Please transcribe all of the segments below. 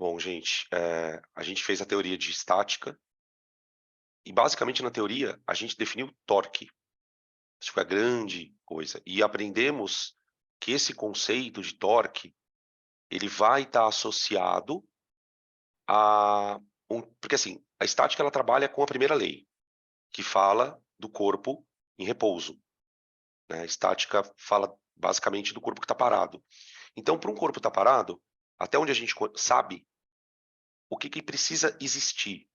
Bom, gente, a gente fez a teoria de estática e, basicamente, na teoria, a gente definiu torque. Isso foi a grande coisa. E aprendemos que esse conceito de torque ele vai estar associado a... Porque, assim, a estática ela trabalha com a primeira lei, que fala do corpo em repouso, né? A estática fala, basicamente, do corpo que está parado. Então, para um corpo estar parado, até onde a gente sabe, o que precisa existir?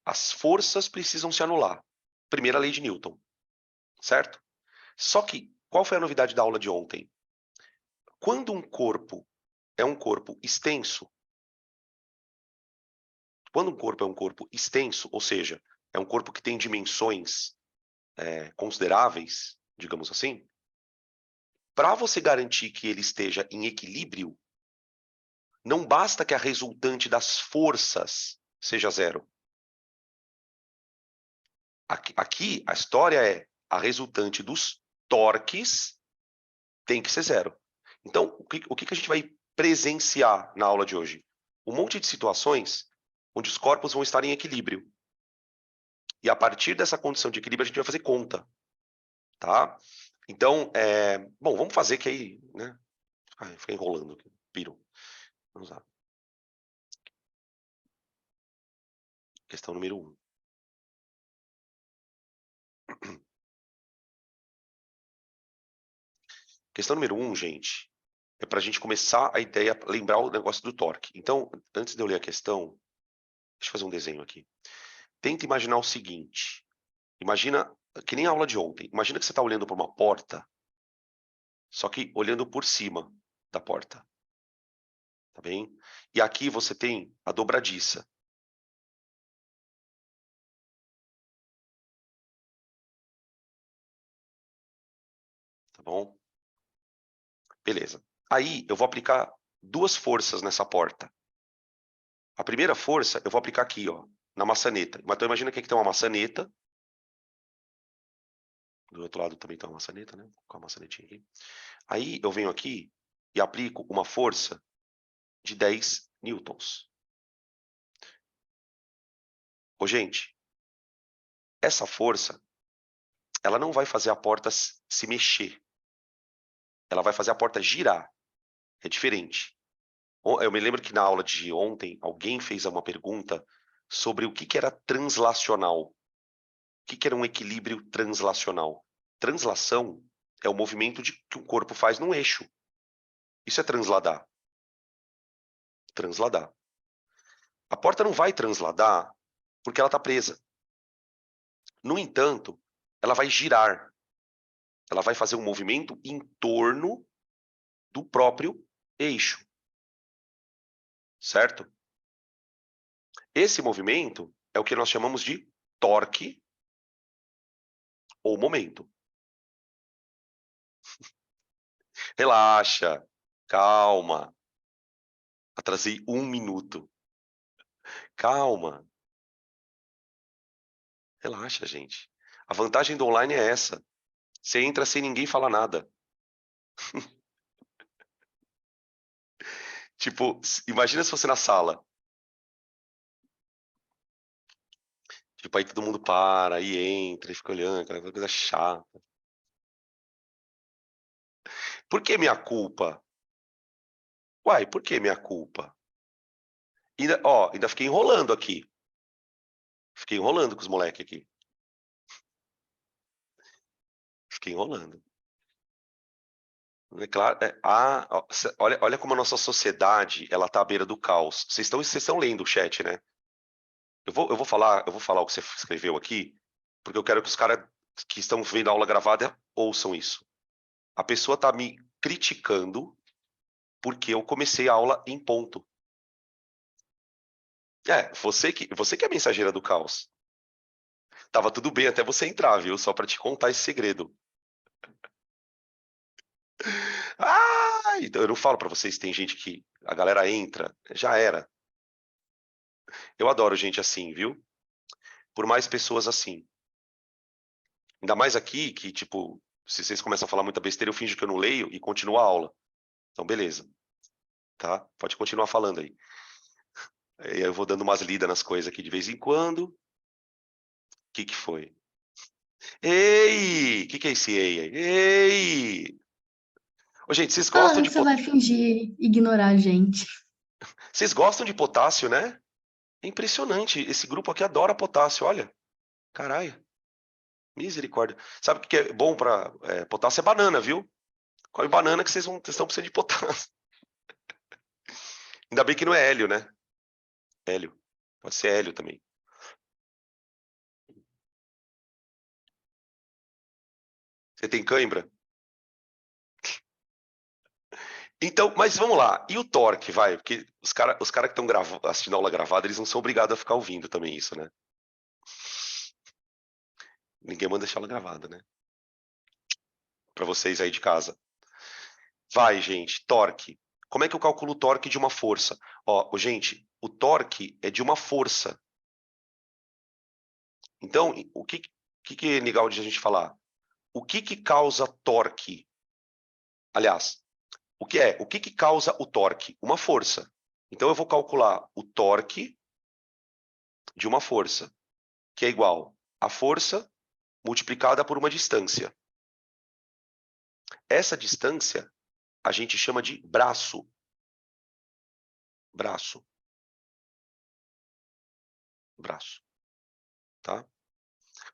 As forças precisam se anular. Primeira lei de Newton, certo? Só que, qual foi a novidade da aula de ontem? Quando um corpo é um corpo extenso, quando um corpo é um corpo extenso, ou seja, é um corpo que tem dimensões consideráveis, digamos assim, para você garantir que ele esteja em equilíbrio, não basta que a resultante das forças seja zero. Aqui a história é a resultante dos torques tem que ser zero. Então, o que a gente vai presenciar na aula de hoje? Um monte de situações onde os corpos vão estar em equilíbrio. E a partir dessa condição de equilíbrio, a gente vai fazer conta. Tá? Então, bom, vamos fazer que aí, né? Ai, fica enrolando aqui, piro. Vamos lá. Questão número 1. Questão número 1, gente, é para a gente começar a ideia, lembrar o negócio do torque. Então, antes de eu ler a questão, deixa eu fazer um desenho aqui. Tenta imaginar o seguinte. Imagina, que nem a aula de ontem. Imagina que você está olhando para uma porta, só que olhando por cima da porta. Tá bem? E aqui você tem a dobradiça. Tá bom? Beleza. Aí eu vou aplicar duas forças nessa porta. A primeira força eu vou aplicar aqui, ó, na maçaneta. Então imagina que aqui tem uma maçaneta. Do outro lado também tem uma maçaneta, né? Vou colocar a maçanetinha aqui. Aí eu venho aqui e aplico uma força de 10 newtons. Ô, gente, essa força, ela não vai fazer a porta se mexer. Ela vai fazer a porta girar. É diferente. Eu me lembro que na aula de ontem, alguém fez uma pergunta sobre o que era translacional. O que era um equilíbrio translacional? Translação é o movimento que um corpo faz num eixo. Isso é transladar. Transladar. A porta não vai transladar porque ela está presa. No entanto, ela vai girar. Ela vai fazer um movimento em torno do próprio eixo. Certo? Esse movimento é o que nós chamamos de torque ou momento. Relaxa, calma. Atrasei 1 minuto. Calma. Relaxa, gente. A vantagem do online é essa. Você entra sem ninguém falar nada. Tipo, imagina se fosse na sala. Tipo, aí todo mundo para, aí entra, e fica olhando, aquela coisa chata. Por que minha culpa? Uai, por que minha culpa? Ainda fiquei enrolando aqui. Fiquei enrolando com os moleques aqui. Fiquei enrolando. É claro, olha como a nossa sociedade ela tá à beira do caos. Vocês estão lendo o chat, né? Eu vou falar o que você escreveu aqui, porque eu quero que os caras que estão vendo a aula gravada ouçam isso. A pessoa está me criticando porque eu comecei a aula em ponto. Você que é a mensageira do caos. Tava tudo bem até você entrar, viu? Só para te contar esse segredo. Então eu não falo para vocês, tem gente que a galera entra, já era. Eu adoro gente assim, viu? Por mais pessoas assim. Ainda mais aqui que, tipo, se vocês começam a falar muita besteira, eu finjo que eu não leio e continuo a aula. Então, beleza. Tá? Pode continuar falando aí. Eu vou dando umas lidas nas coisas aqui de vez em quando. O que foi? Ei! O que é esse ei aí? Ei! Ô, gente, vocês gostam Ah, de você vai fingir ignorar a gente. vocês gostam de potássio, né? É impressionante. Esse grupo aqui adora potássio, olha. Caralho. Misericórdia. Sabe o que é bom para potássio? É banana, viu? Come banana que vocês estão precisando de potássio. Ainda bem que não é hélio, né? Hélio. Pode ser hélio também. Você tem cãibra? Então, mas vamos lá. E o torque, vai? Porque os cara que estão assistindo a aula gravada, eles não são obrigados a ficar ouvindo também isso, né? Ninguém manda deixar ela gravada, né? Para vocês aí de casa. Vai, gente. Torque. Como é que eu calculo o torque de uma força? Ó, gente, o torque é de uma força. Então, o que é legal de a gente falar? O que causa torque? Aliás, o que causa o torque? Uma força. Então, eu vou calcular o torque de uma força, que é igual a força multiplicada por uma distância. Essa distância a gente chama de braço. Braço. Braço. Tá?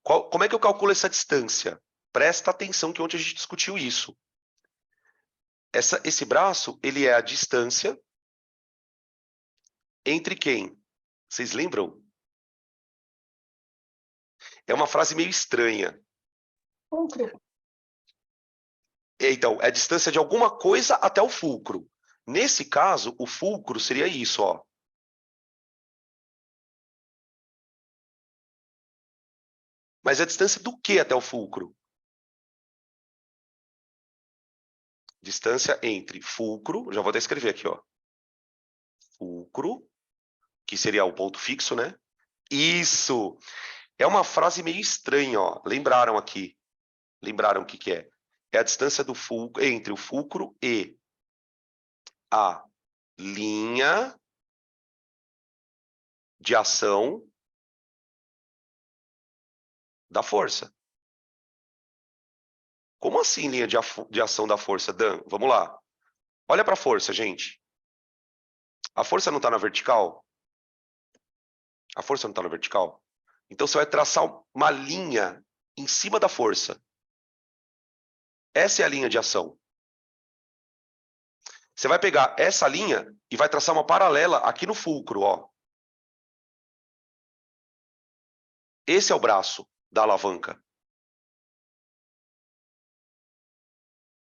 Como é que eu calculo essa distância? Presta atenção que ontem a gente discutiu isso. Esse braço, ele é a distância entre quem? Vocês lembram? É uma frase meio estranha. Fulcro. Então, é a distância de alguma coisa até o fulcro. Nesse caso, o fulcro seria isso, ó. Mas é a distância do que até o fulcro? Distância entre fulcro, já vou até escrever aqui, ó. Fulcro, que seria o ponto fixo, né? Isso! É uma frase meio estranha, ó. Lembraram aqui? Lembraram o que é? É a distância do fulcro entre o fulcro e a linha de ação da força. Como assim linha de ação da força, Dan? Vamos lá. Olha para a força, gente. A força não está na vertical? A força não está na vertical? Então você vai traçar uma linha em cima da força. Essa é a linha de ação. Você vai pegar essa linha e vai traçar uma paralela aqui no fulcro, ó. Esse é o braço da alavanca.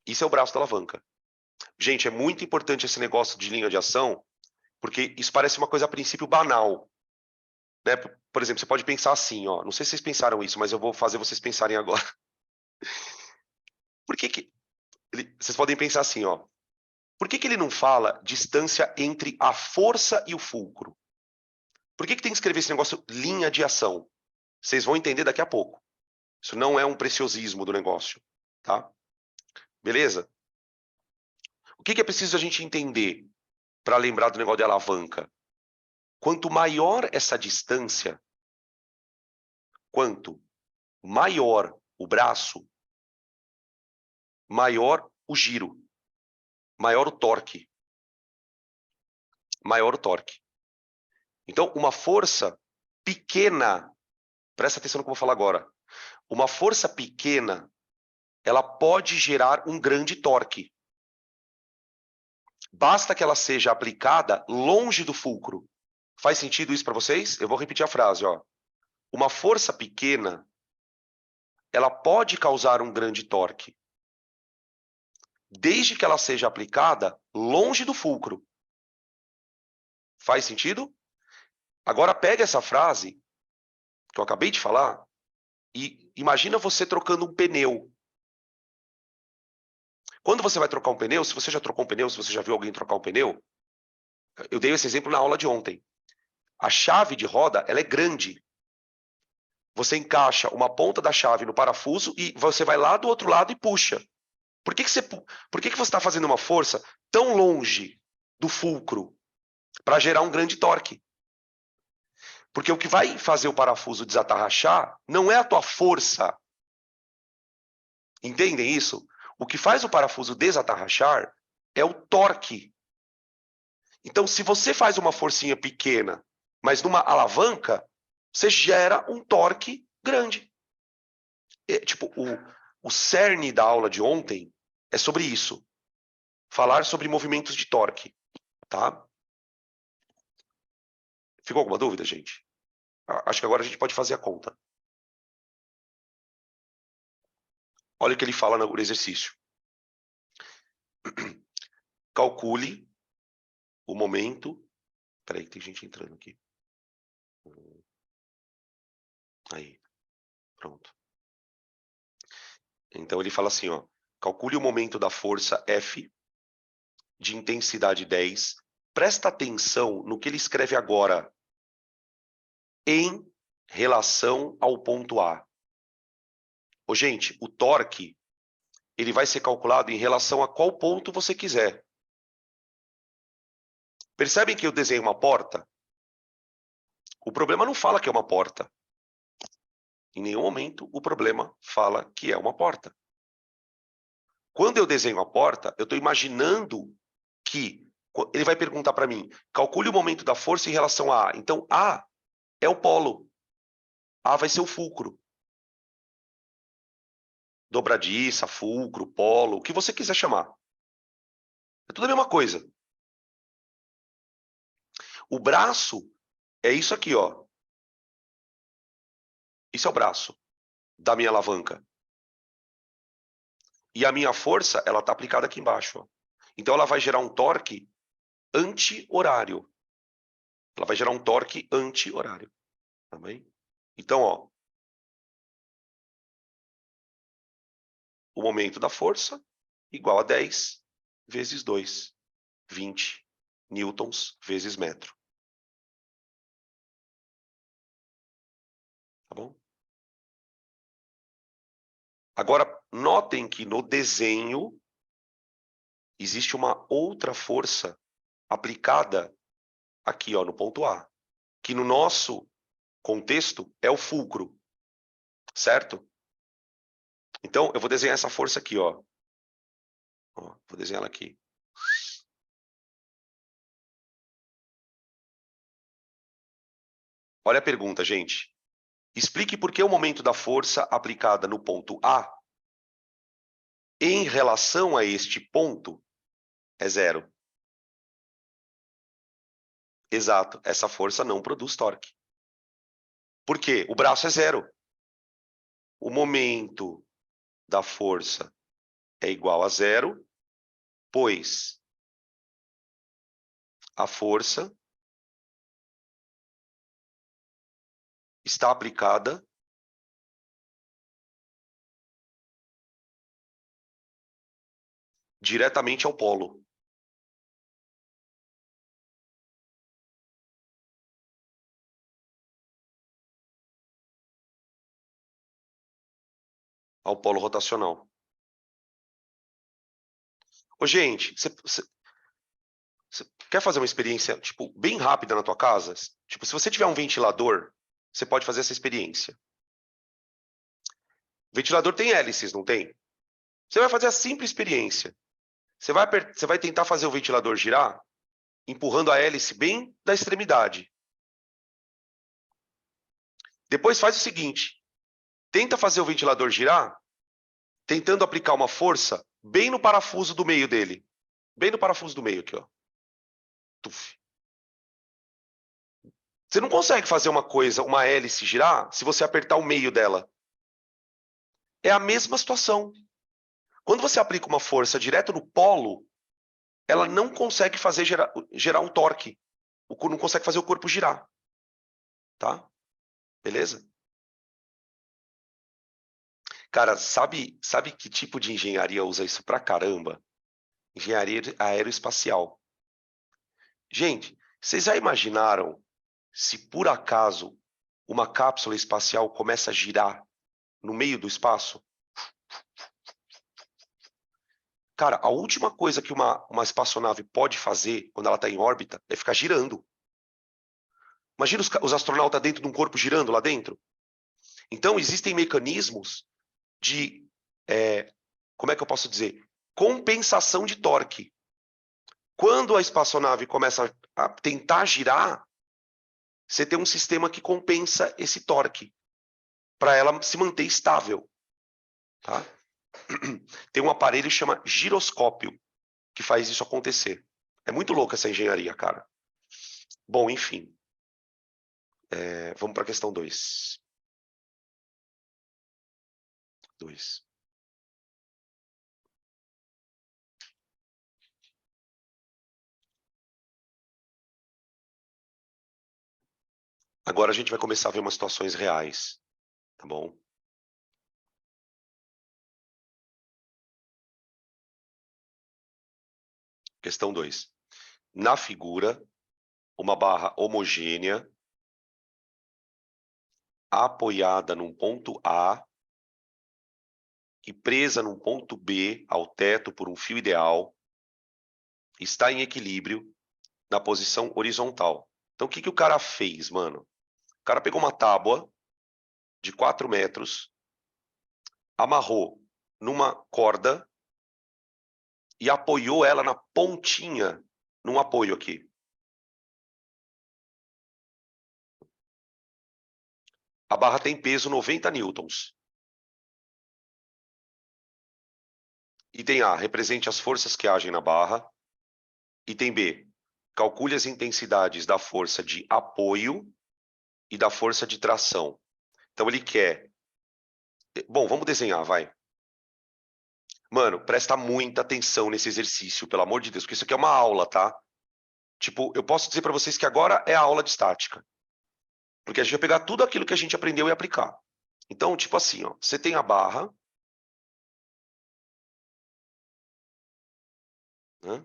Isso é o braço da alavanca. Gente, é muito importante esse negócio de linha de ação, porque isso parece uma coisa a princípio banal, né? Por exemplo, você pode pensar assim, ó. Não sei se vocês pensaram isso, mas eu vou fazer vocês pensarem agora. Por que vocês podem pensar assim, ó. Por que ele não fala distância entre a força e o fulcro? Por que tem que escrever esse negócio linha de ação? Vocês vão entender daqui a pouco. Isso não é um preciosismo do negócio, tá? Beleza? O que é preciso a gente entender para lembrar do negócio de alavanca? Quanto maior essa distância, quanto maior o braço, maior o giro, maior o torque. Maior o torque. Então, uma força pequena, presta atenção no que eu vou falar agora. Uma força pequena, ela pode gerar um grande torque. Basta que ela seja aplicada longe do fulcro. Faz sentido isso para vocês? Eu vou repetir a frase, ó. Uma força pequena, ela pode causar um grande torque, desde que ela seja aplicada longe do fulcro. Faz sentido? Agora pega essa frase que eu acabei de falar e imagina você trocando um pneu. Quando você vai trocar um pneu, se você já trocou um pneu, se você já viu alguém trocar um pneu, eu dei esse exemplo na aula de ontem. A chave de roda, ela é grande. Você encaixa uma ponta da chave no parafuso e você vai lá do outro lado e puxa. Por que você está fazendo uma força tão longe do fulcro para gerar um grande torque? Porque o que vai fazer o parafuso desatarrachar não é a tua força. Entendem isso? O que faz o parafuso desatarrachar é o torque. Então, se você faz uma forcinha pequena, mas numa alavanca, você gera um torque grande. Tipo, o cerne da aula de ontem é sobre isso. Falar sobre movimentos de torque, tá? Ficou alguma dúvida, gente? Acho que agora a gente pode fazer a conta. Olha o que ele fala no exercício. Calcule o momento... Peraí, que tem gente entrando aqui. Aí, pronto. Então ele fala assim, ó. Calcule o momento da força F de intensidade 10. Presta atenção no que ele escreve agora em relação ao ponto A. Ô, gente, o torque ele vai ser calculado em relação a qual ponto você quiser. Percebem que eu desenho uma porta? O problema não fala que é uma porta. Em nenhum momento o problema fala que é uma porta. Quando eu desenho a porta, eu estou imaginando que ele vai perguntar para mim, calcule o momento da força em relação a A. Então, A é o polo. A vai ser o fulcro. Dobradiça, fulcro, polo, o que você quiser chamar. É tudo a mesma coisa. O braço é isso aqui, ó. Isso é o braço da minha alavanca. E a minha força, ela está aplicada aqui embaixo, ó. Então, ela vai gerar um torque anti-horário. Ela vai gerar um torque anti-horário. Tá bem? Então, ó. O momento da força igual a 10 vezes 2. 20 newtons vezes metro. Tá bom? Agora, notem que no desenho existe uma outra força aplicada aqui, ó, no ponto A, que no nosso contexto é o fulcro, certo? Então, eu vou desenhar essa força aqui, ó. Vou desenhar ela aqui. Olha a pergunta, gente. Explique por que o momento da força aplicada no ponto A em relação a este ponto é zero. Exato, essa força não produz torque. Por quê? O braço é zero. O momento da força é igual a zero, pois a força está aplicada diretamente ao polo. Ao polo rotacional. Ô, gente, você quer fazer uma experiência, tipo, bem rápida na tua casa? Tipo, se você tiver um ventilador, você pode fazer essa experiência. O ventilador tem hélices, não tem? Você vai fazer a simples experiência. Você vai tentar fazer o ventilador girar, empurrando a hélice bem da extremidade. Depois faz o seguinte, tenta fazer o ventilador girar, tentando aplicar uma força bem no parafuso do meio dele. Bem no parafuso do meio aqui, ó. Tuf. Você não consegue fazer uma coisa, uma hélice girar, se você apertar o meio dela. É a mesma situação. Quando você aplica uma força direto no polo, ela não consegue fazer gerar um torque. Não consegue fazer o corpo girar. Tá? Beleza? Cara, sabe que tipo de engenharia usa isso pra caramba? Engenharia aeroespacial. Gente, vocês já imaginaram se por acaso uma cápsula espacial começa a girar no meio do espaço? Cara, a última coisa que uma espaçonave pode fazer quando ela está em órbita é ficar girando. Imagina os astronautas dentro de um corpo girando lá dentro. Então, existem mecanismos de, como é que eu posso dizer? Compensação de torque. Quando a espaçonave começa a tentar girar, você tem um sistema que compensa esse torque para ela se manter estável. Tá? Tem um aparelho que chama giroscópio que faz isso acontecer. É muito louca essa engenharia, cara. Bom, enfim. Vamos para a questão 2. 2. Agora a gente vai começar a ver umas situações reais, tá bom? Questão 2. Na figura, uma barra homogênea apoiada num ponto A e presa num ponto B ao teto por um fio ideal está em equilíbrio na posição horizontal. Então, o que o cara fez, mano? O cara pegou uma tábua de 4 metros, amarrou numa corda e apoiou ela na pontinha, num apoio aqui. A barra tem peso 90 newtons. Item A, represente as forças que agem na barra. Item B, calcule as intensidades da força de apoio e da força de tração. Então ele quer... Bom, vamos desenhar, vai. Mano, presta muita atenção nesse exercício, pelo amor de Deus, porque isso aqui é uma aula, tá? Tipo, eu posso dizer para vocês que agora é a aula de estática. Porque a gente vai pegar tudo aquilo que a gente aprendeu e aplicar. Então, tipo assim, ó, você tem a barra, né?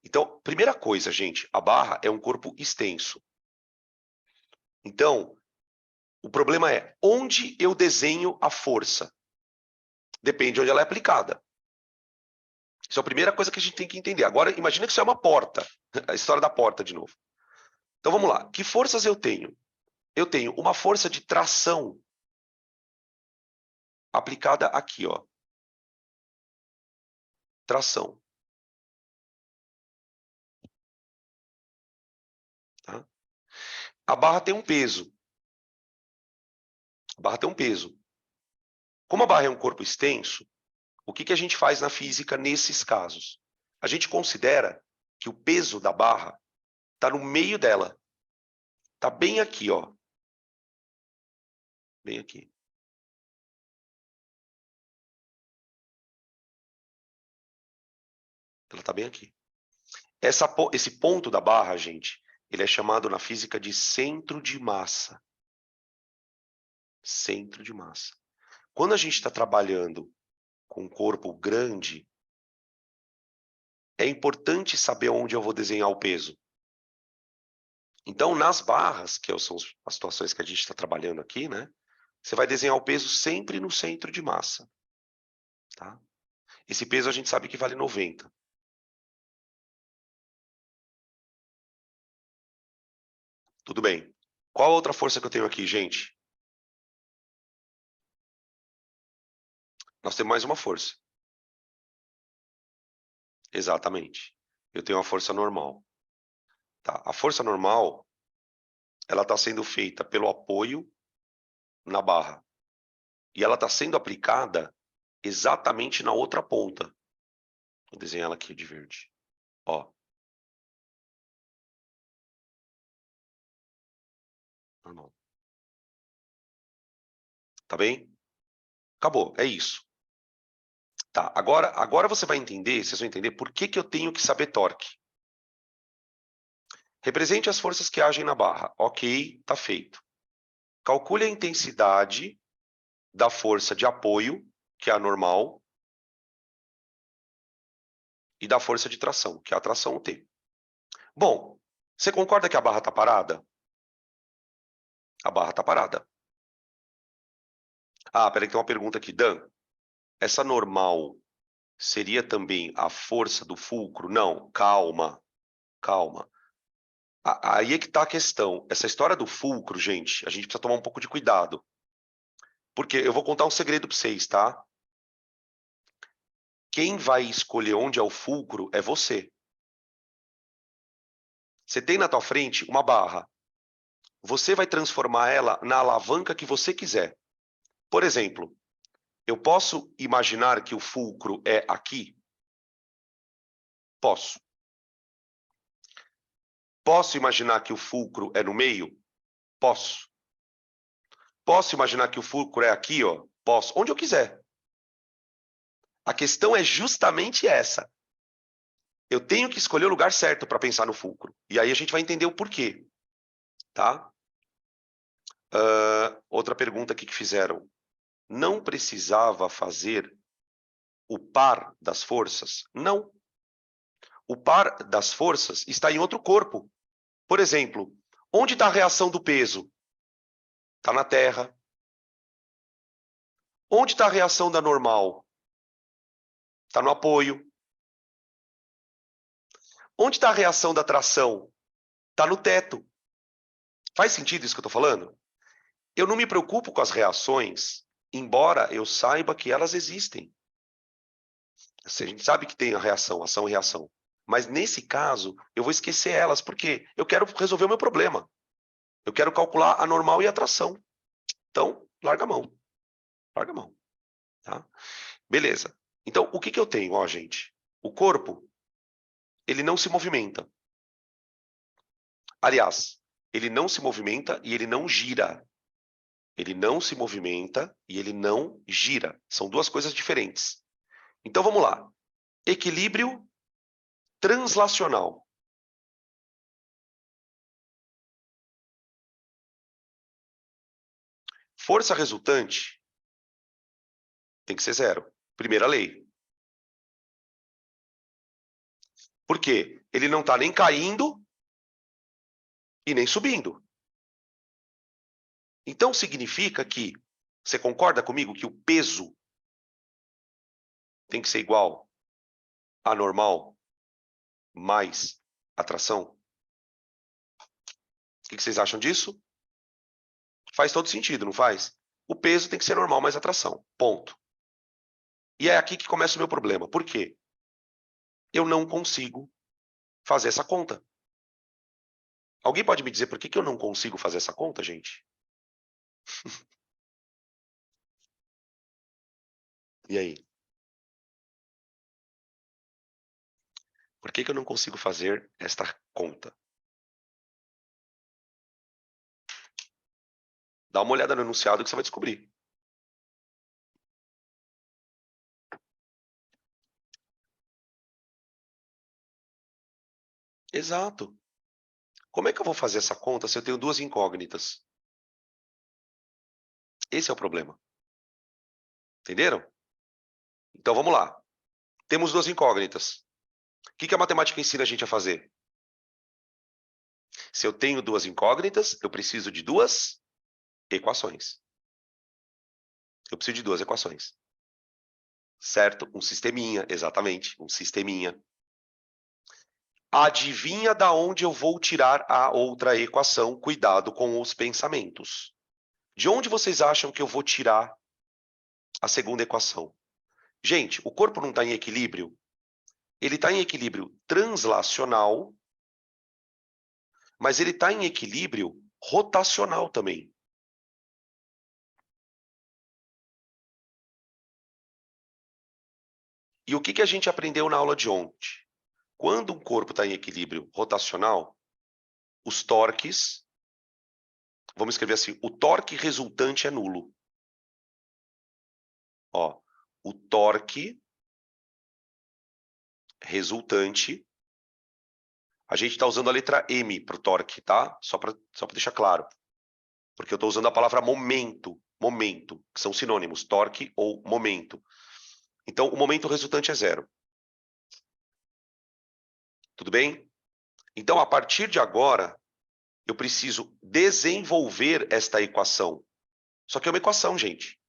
Então, primeira coisa, gente, a barra é um corpo extenso. Então, o problema é onde eu desenho a força. Depende de onde ela é aplicada. Isso é a primeira coisa que a gente tem que entender. Agora, imagina que isso é uma porta. A história da porta, de novo. Então, vamos lá. Que forças eu tenho? Eu tenho uma força de tração aplicada aqui, ó. Tração. Tá? A barra tem um peso. A barra tem um peso. Como a barra é um corpo extenso, o que a gente faz na física nesses casos? A gente considera que o peso da barra está no meio dela. Está bem aqui, ó. Bem aqui. Ela está bem aqui. Esse ponto da barra, gente, ele é chamado na física de centro de massa. Centro de massa. Quando a gente está trabalhando com um corpo grande, é importante saber onde eu vou desenhar o peso. Então, nas barras, que são as situações que a gente está trabalhando aqui, né? Você vai desenhar o peso sempre no centro de massa. Tá? Esse peso a gente sabe que vale 90. Tudo bem. Qual a outra força que eu tenho aqui, gente? Nós temos mais uma força. Exatamente. Eu tenho uma força normal. Tá? A força normal, ela está sendo feita pelo apoio na barra. E ela está sendo aplicada exatamente na outra ponta. Vou desenhar ela aqui de verde. Ó. Normal. Tá bem? Acabou. É isso. Tá. Agora você vai entender, vocês vão entender por que eu tenho que saber torque. Represente as forças que agem na barra. Ok, tá feito. Calcule a intensidade da força de apoio, que é a normal, e da força de tração, que é a tração T. Bom, você concorda que a barra está parada? A barra está parada. Ah, peraí, tem uma pergunta aqui. Dan, essa normal seria também a força do fulcro? Não, calma, calma. Aí é que está a questão. Essa história do fulcro, gente, a gente precisa tomar um pouco de cuidado. Porque eu vou contar um segredo para vocês, tá? Quem vai escolher onde é o fulcro é você. Você tem na tua frente uma barra. Você vai transformar ela na alavanca que você quiser. Por exemplo, eu posso imaginar que o fulcro é aqui? Posso. Posso imaginar que o fulcro é no meio? Posso. Posso imaginar que o fulcro é aqui, ó? Posso. Onde eu quiser. A questão é justamente essa. Eu tenho que escolher o lugar certo para pensar no fulcro. E aí a gente vai entender o porquê, tá? Outra pergunta aqui que fizeram. Não precisava fazer o par das forças? Não. O par das forças está em outro corpo. Por exemplo, onde está a reação do peso? Está na Terra. Onde está a reação da normal? Está no apoio. Onde está a reação da tração? Está no teto. Faz sentido isso que eu estou falando? Eu não me preocupo com as reações, embora eu saiba que elas existem. A gente sabe que tem a reação, ação e reação. Mas nesse caso, eu vou esquecer elas, porque eu quero resolver o meu problema. Eu quero calcular a normal e a tração. Então, larga a mão. Larga a mão. Tá? Beleza. Então, o que eu tenho, ó, gente? O corpo, ele não se movimenta. Aliás, ele não se movimenta e ele não gira. Ele não se movimenta e ele não gira. São duas coisas diferentes. Então, vamos lá. Equilíbrio translacional. Força resultante tem que ser zero. Primeira lei. Por quê? Ele não está nem caindo e nem subindo. Então, significa que, você concorda comigo que o peso tem que ser igual a normal mais atração? O que vocês acham disso? Faz todo sentido, não faz? O peso tem que ser normal mais atração. Ponto. E é aqui que começa o meu problema. Por quê? Eu não consigo fazer essa conta. Alguém pode me dizer por que eu não consigo fazer essa conta, gente? E aí? Por que eu não consigo fazer esta conta? Dá uma olhada no enunciado que você vai descobrir. Exato. Como é que eu vou fazer essa conta se eu tenho duas incógnitas? Esse é o problema. Entenderam? Então vamos lá. Temos duas incógnitas. O que a matemática ensina a gente a fazer? Se eu tenho duas incógnitas, eu preciso de duas equações. Eu preciso de duas equações. Certo? Um sisteminha, exatamente, um sisteminha. Adivinha da onde eu vou tirar a outra equação? Cuidado com os pensamentos. De onde vocês acham que eu vou tirar a segunda equação? Gente, o corpo não está em equilíbrio? Ele está em equilíbrio translacional, mas ele está em equilíbrio rotacional também. E o que a gente aprendeu na aula de ontem? Quando um corpo está em equilíbrio rotacional, os torques, vamos escrever assim, o torque resultante é nulo. Ó, o torque resultante, a gente está usando a letra M para o torque, tá? Só para deixar claro. Porque eu estou usando a palavra momento, que são sinônimos, torque ou momento. Então, o momento resultante é zero. Tudo bem? Então, a partir de agora, eu preciso desenvolver esta equação. Só que é uma equação, gente.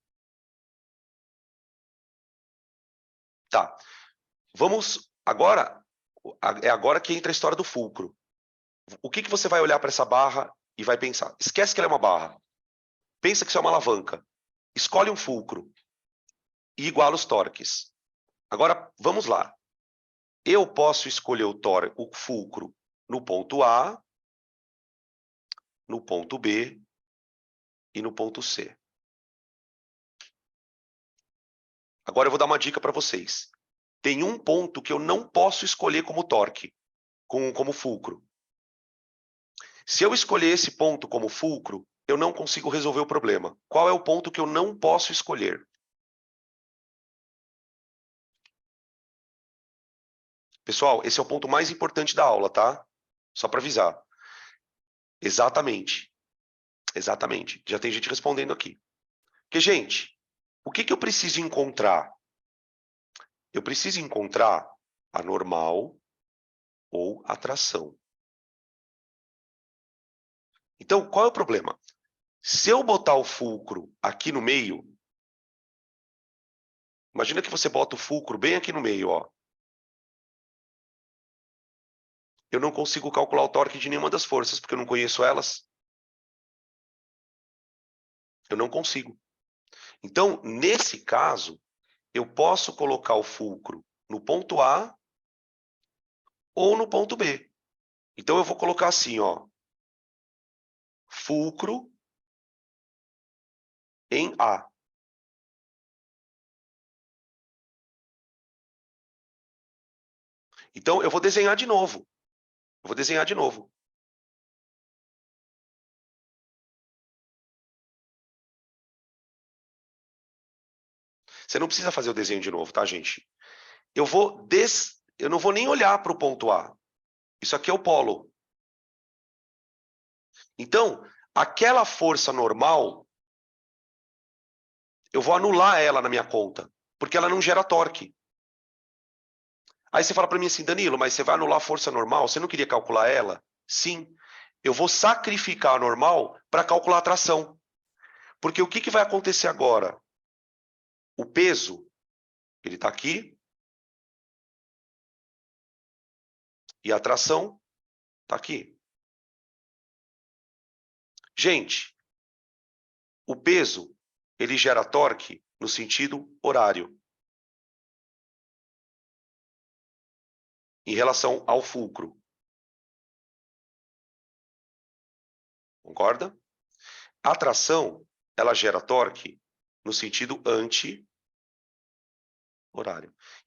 Tá. Vamos agora, é agora que entra a história do fulcro. O que você vai olhar para essa barra e vai pensar? Esquece que ela é uma barra. Pensa que isso é uma alavanca. Escolhe um fulcro e iguala os torques. Agora, vamos lá. Eu posso escolher o fulcro no ponto A, no ponto B e no ponto C. Agora eu vou dar uma dica para vocês. Tem um ponto que eu não posso escolher como torque, como fulcro. Se eu escolher esse ponto como fulcro, eu não consigo resolver o problema. Qual é o ponto que eu não posso escolher? Pessoal, esse é o ponto mais importante da aula, tá? Só para avisar. Exatamente. Exatamente. Já tem gente respondendo aqui. Porque, gente, o que eu preciso encontrar? Eu preciso encontrar a normal ou a tração. Então, qual é o problema? Se eu botar o fulcro aqui no meio, imagina que você bota o fulcro bem aqui no meio, ó. Eu não consigo calcular o torque de nenhuma das forças, porque eu não conheço elas. Eu não consigo. Então, nesse caso, eu posso colocar o fulcro no ponto A ou no ponto B. Então, eu vou colocar assim, ó. Fulcro em A. Então, eu vou desenhar de novo. Eu vou desenhar de novo. Você não precisa fazer o desenho de novo, tá, gente? Eu não vou nem olhar para o ponto A. Isso aqui é o polo. Então, aquela força normal, eu vou anular ela na minha conta, porque ela não gera torque. Aí você fala para mim assim, Danilo, mas você vai anular a força normal? Você não queria calcular ela? Sim. Eu vou sacrificar a normal para calcular a tração. Porque o que vai acontecer agora? O peso, ele está aqui, e a tração está aqui. Gente, o peso, ele gera torque no sentido horário, em relação ao fulcro. Concorda? A tração, ela gera torque no sentido anti-horário.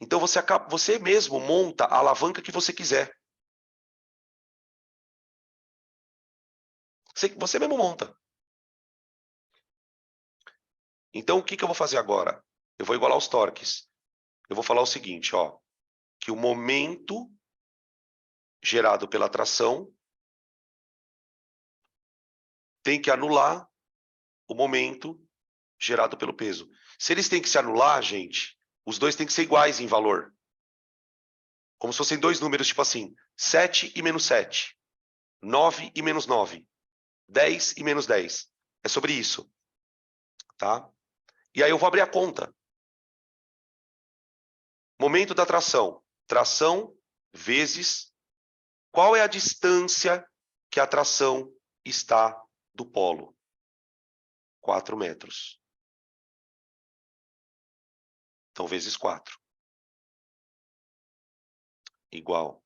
Então você mesmo monta a alavanca que você quiser. Você mesmo monta. Então, o que eu vou fazer agora? Eu vou igualar os torques. Eu vou falar o seguinte, ó, que o momento gerado pela tração tem que anular o momento gerado pelo peso. Se eles têm que se anular, gente, os dois têm que ser iguais em valor. Como se fossem dois números, tipo assim, 7 e menos 7, 9 e menos 9, 10 e menos 10. É sobre isso, tá? E aí eu vou abrir a conta. Momento da tração. Tração vezes qual é a distância que a tração está do polo? 4 metros. Então, vezes 4. Igual.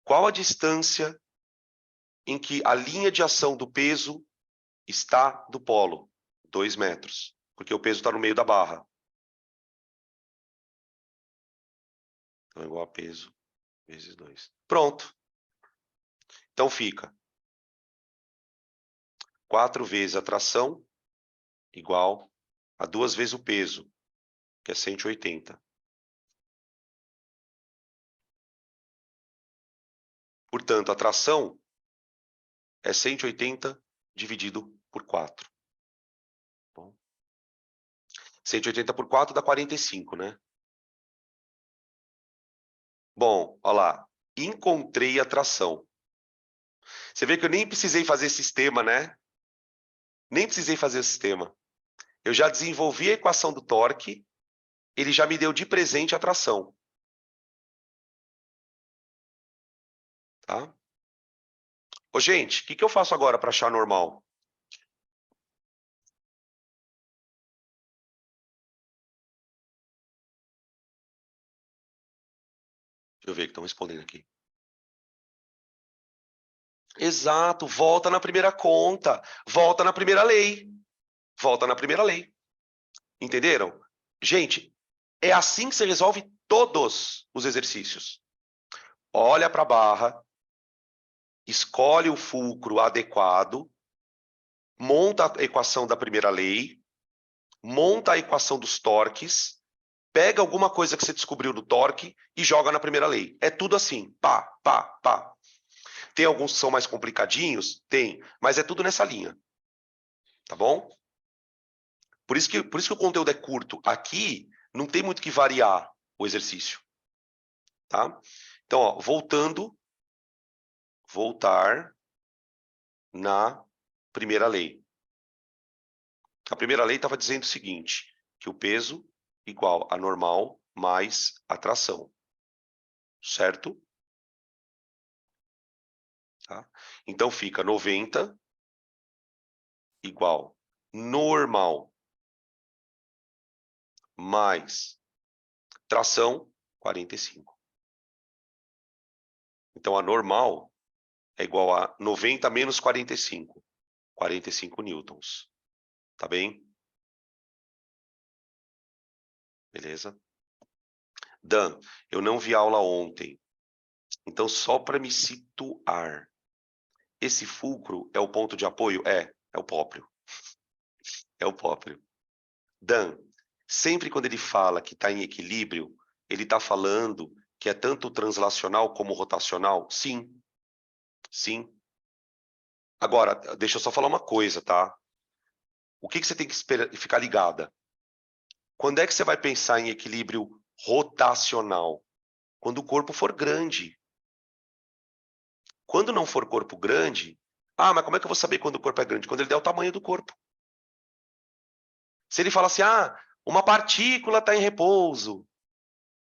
Qual a distância em que a linha de ação do peso está do polo? 2 metros. Porque o peso está no meio da barra. Então, é igual a peso vezes 2. Pronto. Então, fica 4 vezes a tração igual a 2 vezes o peso, que é 180. Portanto, a tração é 180 dividido por 4. Bom, 180 por 4 dá 45, né? Bom, olha lá. Encontrei a tração. Você vê que eu nem precisei fazer sistema, né? Nem precisei fazer sistema. Eu já desenvolvi a equação do torque, ele já me deu de presente a tração. Tá? Ô, gente, o que eu faço agora para achar normal? Deixa eu ver o que estão respondendo aqui. Exato, volta na primeira conta, volta na primeira lei. Volta na primeira lei. Entenderam? Gente, é assim que você resolve todos os exercícios. Olha para a barra, escolhe o fulcro adequado, monta a equação da primeira lei, monta a equação dos torques, pega alguma coisa que você descobriu do torque e joga na primeira lei. É tudo assim, pá, pá, pá. Tem alguns que são mais complicadinhos? Tem, mas é tudo nessa linha. Tá bom? Por isso que o conteúdo é curto. Aqui não tem muito que variar o exercício. Tá? Então, ó, voltar na primeira lei. A primeira lei estava dizendo o seguinte, que o peso igual a normal mais a tração. Certo? Tá? Então, fica 90 igual normal mais tração, 45. Então, a normal é igual a 90 menos 45. 45 newtons. Tá bem? Beleza? Dan, eu não vi aula ontem. Então, só para me situar. Esse fulcro é o ponto de apoio? É o próprio. É o próprio. Dan, sempre quando ele fala que está em equilíbrio, ele está falando que é tanto translacional como rotacional? Sim. Sim. Agora, deixa eu só falar uma coisa, tá? O que você tem que ficar ligada? Quando é que você vai pensar em equilíbrio rotacional? Quando o corpo for grande. Quando não for corpo grande, mas como é que eu vou saber quando o corpo é grande? Quando ele der o tamanho do corpo. Se ele fala assim, uma partícula está em repouso,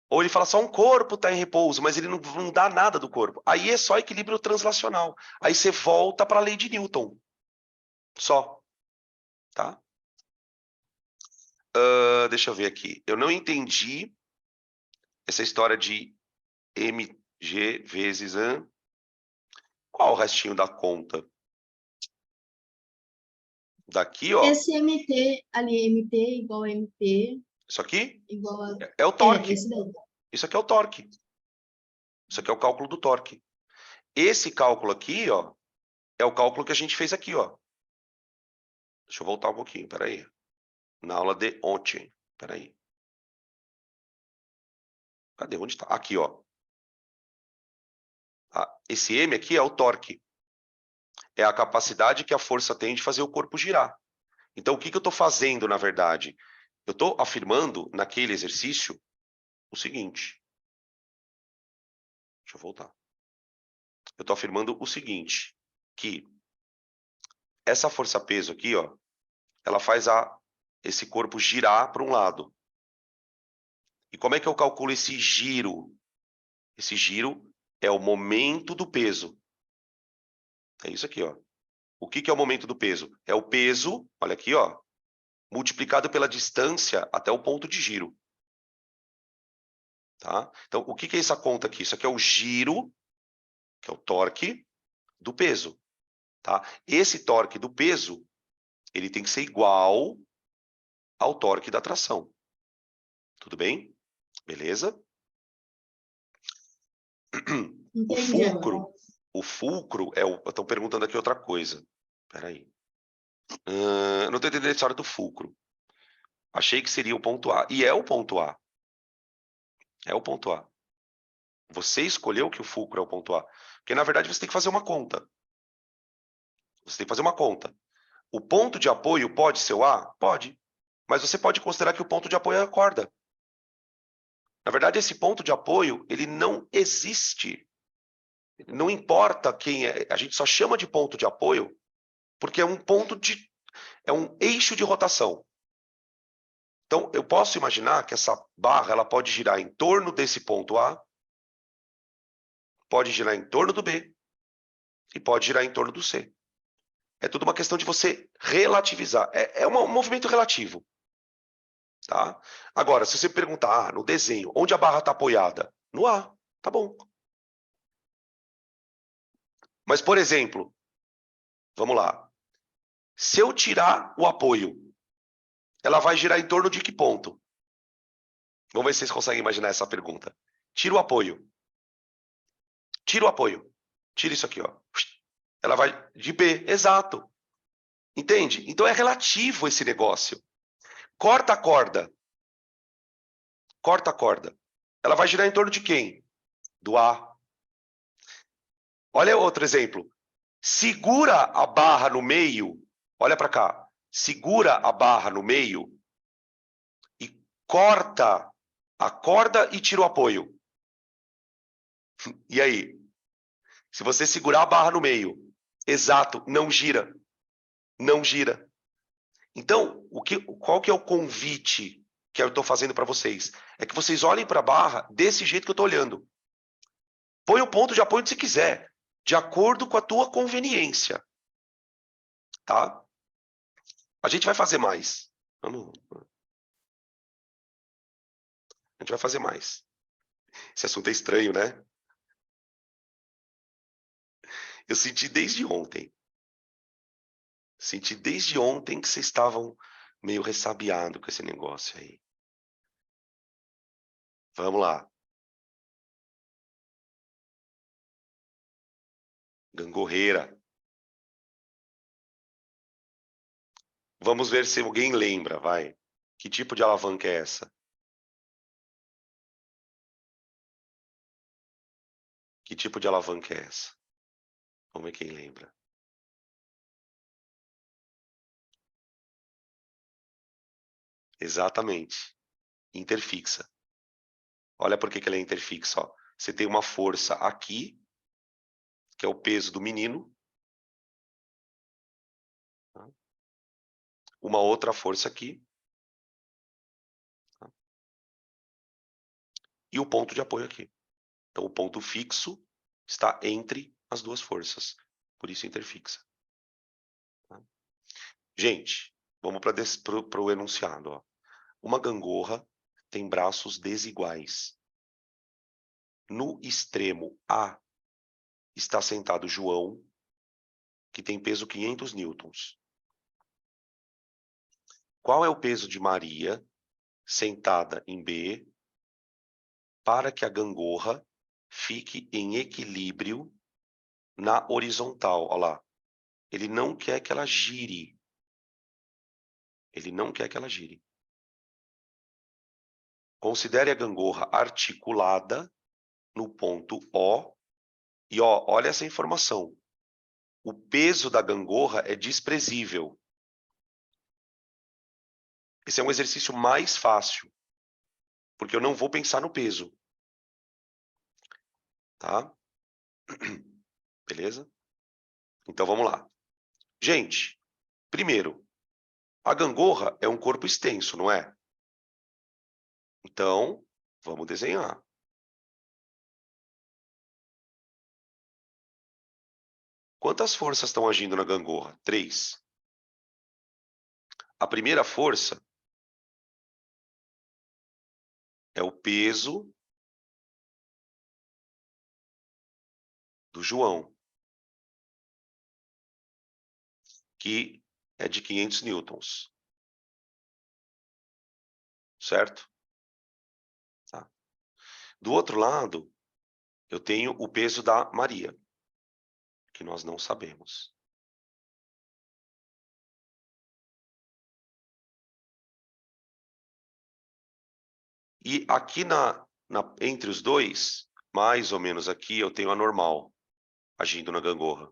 ou ele fala só um corpo está em repouso, mas ele não dá nada do corpo. Aí é só equilíbrio translacional. Aí você volta para a lei de Newton. Só. Tá? Deixa eu ver aqui. Eu não entendi essa história de mg vezes... Qual o restinho da conta? Daqui, ó. Esse MP ali, MP igual a MP, Isso aqui igual a. é o torque. Esse daí. Isso aqui é o torque. Isso aqui é o cálculo do torque. Esse cálculo aqui, ó, é o cálculo que a gente fez aqui, ó. Deixa eu voltar um pouquinho, peraí. Na aula de ontem. Peraí. Cadê? Onde está? Aqui, ó. Esse M aqui é o torque. É a capacidade que a força tem de fazer o corpo girar. Então, o que eu estou fazendo, na verdade? Eu estou afirmando, naquele exercício, o seguinte. Deixa eu voltar. Eu estou afirmando o seguinte, que essa força-peso aqui, ó, ela faz esse corpo girar para um lado. E como é que eu calculo esse giro? Esse giro é o momento do peso. É isso aqui, ó. O que é o momento do peso? É o peso, olha aqui, ó, multiplicado pela distância até o ponto de giro. Tá? Então, o que é essa conta aqui? Isso aqui é o giro, que é o torque, do peso. Tá? Esse torque do peso, ele tem que ser igual ao torque da tração. Tudo bem? Beleza? Entendi. O fulcro é o... Estão perguntando aqui outra coisa. Espera aí. Não estou entendendo a história do fulcro. Achei que seria o ponto A. E é o ponto A. É o ponto A. Você escolheu que o fulcro é o ponto A. Porque, na verdade, você tem que fazer uma conta. Você tem que fazer uma conta. O ponto de apoio pode ser o A? Pode. Mas você pode considerar que o ponto de apoio é a corda. Na verdade, esse ponto de apoio, ele não existe. Não importa quem é. A gente só chama de ponto de apoio porque é um ponto de... É um eixo de rotação. Então, eu posso imaginar que essa barra ela pode girar em torno desse ponto A, pode girar em torno do B e pode girar em torno do C. É tudo uma questão de você relativizar. É um movimento relativo. Tá? Agora, se você perguntar no desenho, onde a barra está apoiada? No A, tá bom. Mas, por exemplo, vamos lá. Se eu tirar o apoio, ela vai girar em torno de que ponto? Vamos ver se vocês conseguem imaginar essa pergunta. Tira o apoio. Tira o apoio. Tira isso aqui, ó. Ela vai de B, exato. Entende? Então é relativo esse negócio. Corta a corda. Corta a corda. Ela vai girar em torno de quem? Do A. Olha outro exemplo. Segura a barra no meio. Olha para cá. Segura a barra no meio e corta a corda e tira o apoio. E aí? Se você segurar a barra no meio, exato, não gira. Não gira. Então, qual que é o convite que eu estou fazendo para vocês? É que vocês olhem para a barra desse jeito que eu estou olhando. Põe o ponto de apoio onde você quiser, de acordo com a tua conveniência. Tá? A gente vai fazer mais. Vamos. A gente vai fazer mais. Esse assunto é estranho, né? Eu senti desde ontem. Senti desde ontem que vocês estavam meio ressabiados com esse negócio aí. Vamos lá. Gangorreira. Vamos ver se alguém lembra, vai. Que tipo de alavanca é essa? Que tipo de alavanca é essa? Vamos ver quem lembra. Exatamente. Interfixa. Olha por que ela é interfixa. Ó. Você tem uma força aqui, que é o peso do menino. Uma outra força aqui. E o ponto de apoio aqui. Então, o ponto fixo está entre as duas forças. Por isso, interfixa. Gente, vamos para o enunciado. Ó. Uma gangorra tem braços desiguais. No extremo A está sentado João, que tem peso 500 newtons. Qual é o peso de Maria, sentada em B, para que a gangorra fique em equilíbrio na horizontal? Olha lá. Ele não quer que ela gire. Ele não quer que ela gire. Considere a gangorra articulada no ponto O. E ó, olha essa informação. O peso da gangorra é desprezível. Esse é um exercício mais fácil, porque eu não vou pensar no peso. Tá? Beleza? Então vamos lá. Gente, primeiro, a gangorra é um corpo extenso, não é? Então, vamos desenhar. Quantas forças estão agindo na gangorra? 3. A primeira força é o peso do João, que é de 500 newtons. Certo? Tá. Do outro lado, eu tenho o peso da Maria, que nós não sabemos. E aqui entre os dois, mais ou menos aqui, eu tenho a normal agindo na gangorra.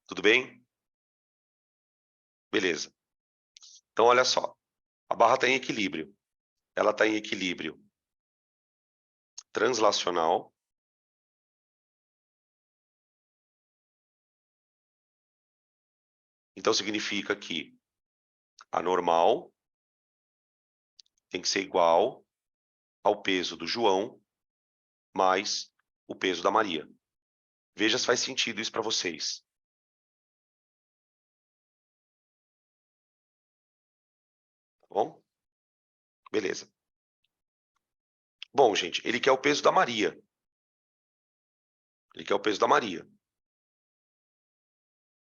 Tudo bem? Beleza. Então, olha só. A barra está em equilíbrio. Ela está em equilíbrio translacional. Então, significa que a normal tem que ser igual ao peso do João mais o peso da Maria. Veja se faz sentido isso para vocês. Tá bom? Beleza. Bom, gente, ele quer o peso da Maria. Ele quer o peso da Maria. O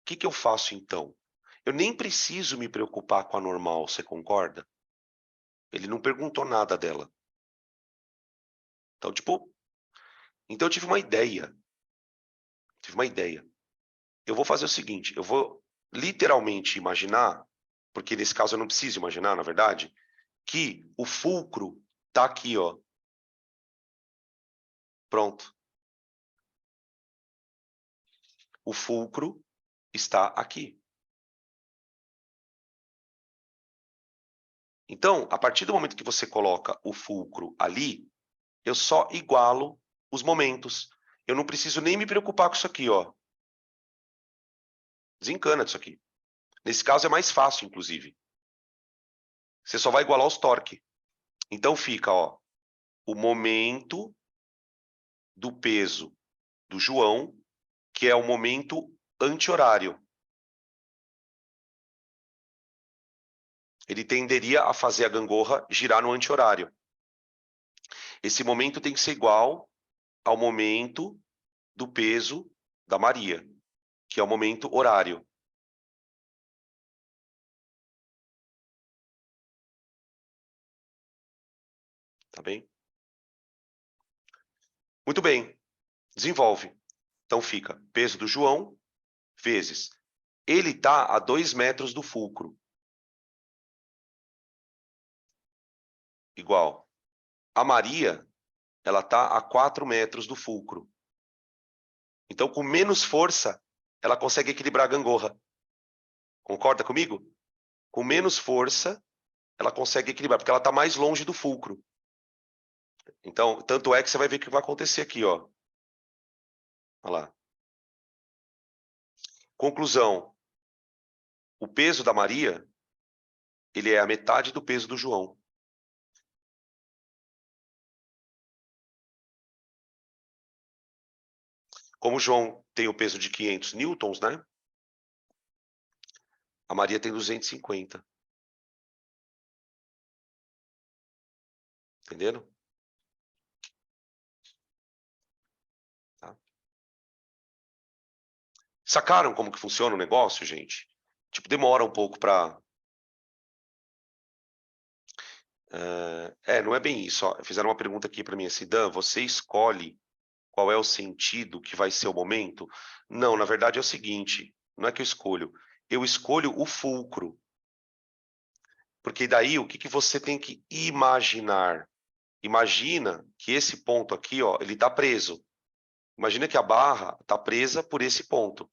que eu faço, então? Eu nem preciso me preocupar com a normal, você concorda? Ele não perguntou nada dela. Então, tipo... Então, eu tive uma ideia. Eu vou fazer o seguinte, eu vou literalmente imaginar, porque nesse caso eu não preciso imaginar, na verdade, que o fulcro tá aqui, ó. Pronto. O fulcro está aqui. Então, a partir do momento que você coloca o fulcro ali, eu só igualo os momentos. Eu não preciso nem me preocupar com isso aqui, ó. Desencana disso aqui. Nesse caso é mais fácil, inclusive. Você só vai igualar os torques. Então fica, ó, o momento do peso do João, que é o momento anti-horário. Ele tenderia a fazer a gangorra girar no anti-horário. Esse momento tem que ser igual ao momento do peso da Maria, que é o momento horário. Tá bem? Muito bem. Desenvolve. Então fica peso do João vezes. Ele está a 2 metros do fulcro. Igual. A Maria, ela está a 4 metros do fulcro. Então, com menos força, ela consegue equilibrar a gangorra. Concorda comigo? Com menos força, ela consegue equilibrar, porque ela está mais longe do fulcro. Então, tanto é que você vai ver o que vai acontecer aqui, ó. Olha lá. Conclusão. O peso da Maria, ele é a metade do peso do João. Como o João tem o peso de 500 newtons, né? A Maria tem 250. Entenderam? Tá. Sacaram como que funciona o negócio, gente? Tipo, demora um pouco para... não é bem isso. Ó. Fizeram uma pergunta aqui para mim assim, Dan, você escolhe qual é o sentido que vai ser o momento? Não, na verdade é o seguinte, não é que eu escolho o fulcro. Porque daí, o que você tem que imaginar? Imagina que esse ponto aqui, ó, ele está preso. Imagina que a barra está presa por esse ponto.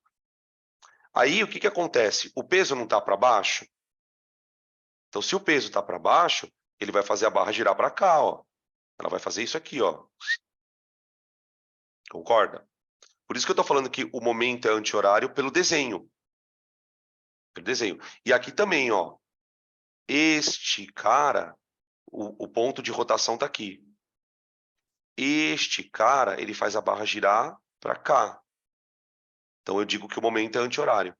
Aí, o que acontece? O peso não está para baixo? Então, se o peso está para baixo, ele vai fazer a barra girar para cá, ó. Ela vai fazer isso aqui, ó. Concorda? Por isso que eu estou falando que o momento é anti-horário pelo desenho. Pelo desenho. E aqui também, ó. Este cara, o ponto de rotação está aqui. Este cara, ele faz a barra girar para cá. Então, eu digo que o momento é anti-horário.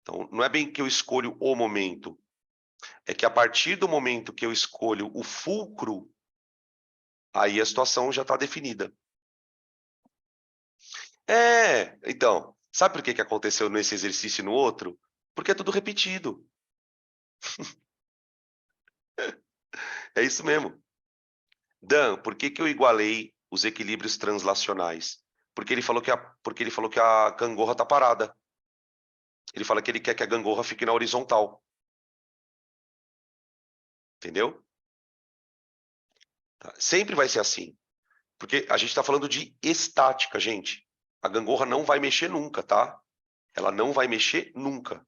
Então, não é bem que eu escolho o momento. É que a partir do momento que eu escolho o fulcro, aí a situação já está definida. Então, sabe por que aconteceu nesse exercício e no outro? Porque é tudo repetido. É isso mesmo. Dan, por que eu igualei os equilíbrios translacionais? Porque ele falou que a gangorra está parada. Ele fala que ele quer que a gangorra fique na horizontal. Entendeu? Tá? Sempre vai ser assim. Porque a gente está falando de estática, gente. A gangorra não vai mexer nunca, tá? Ela não vai mexer nunca.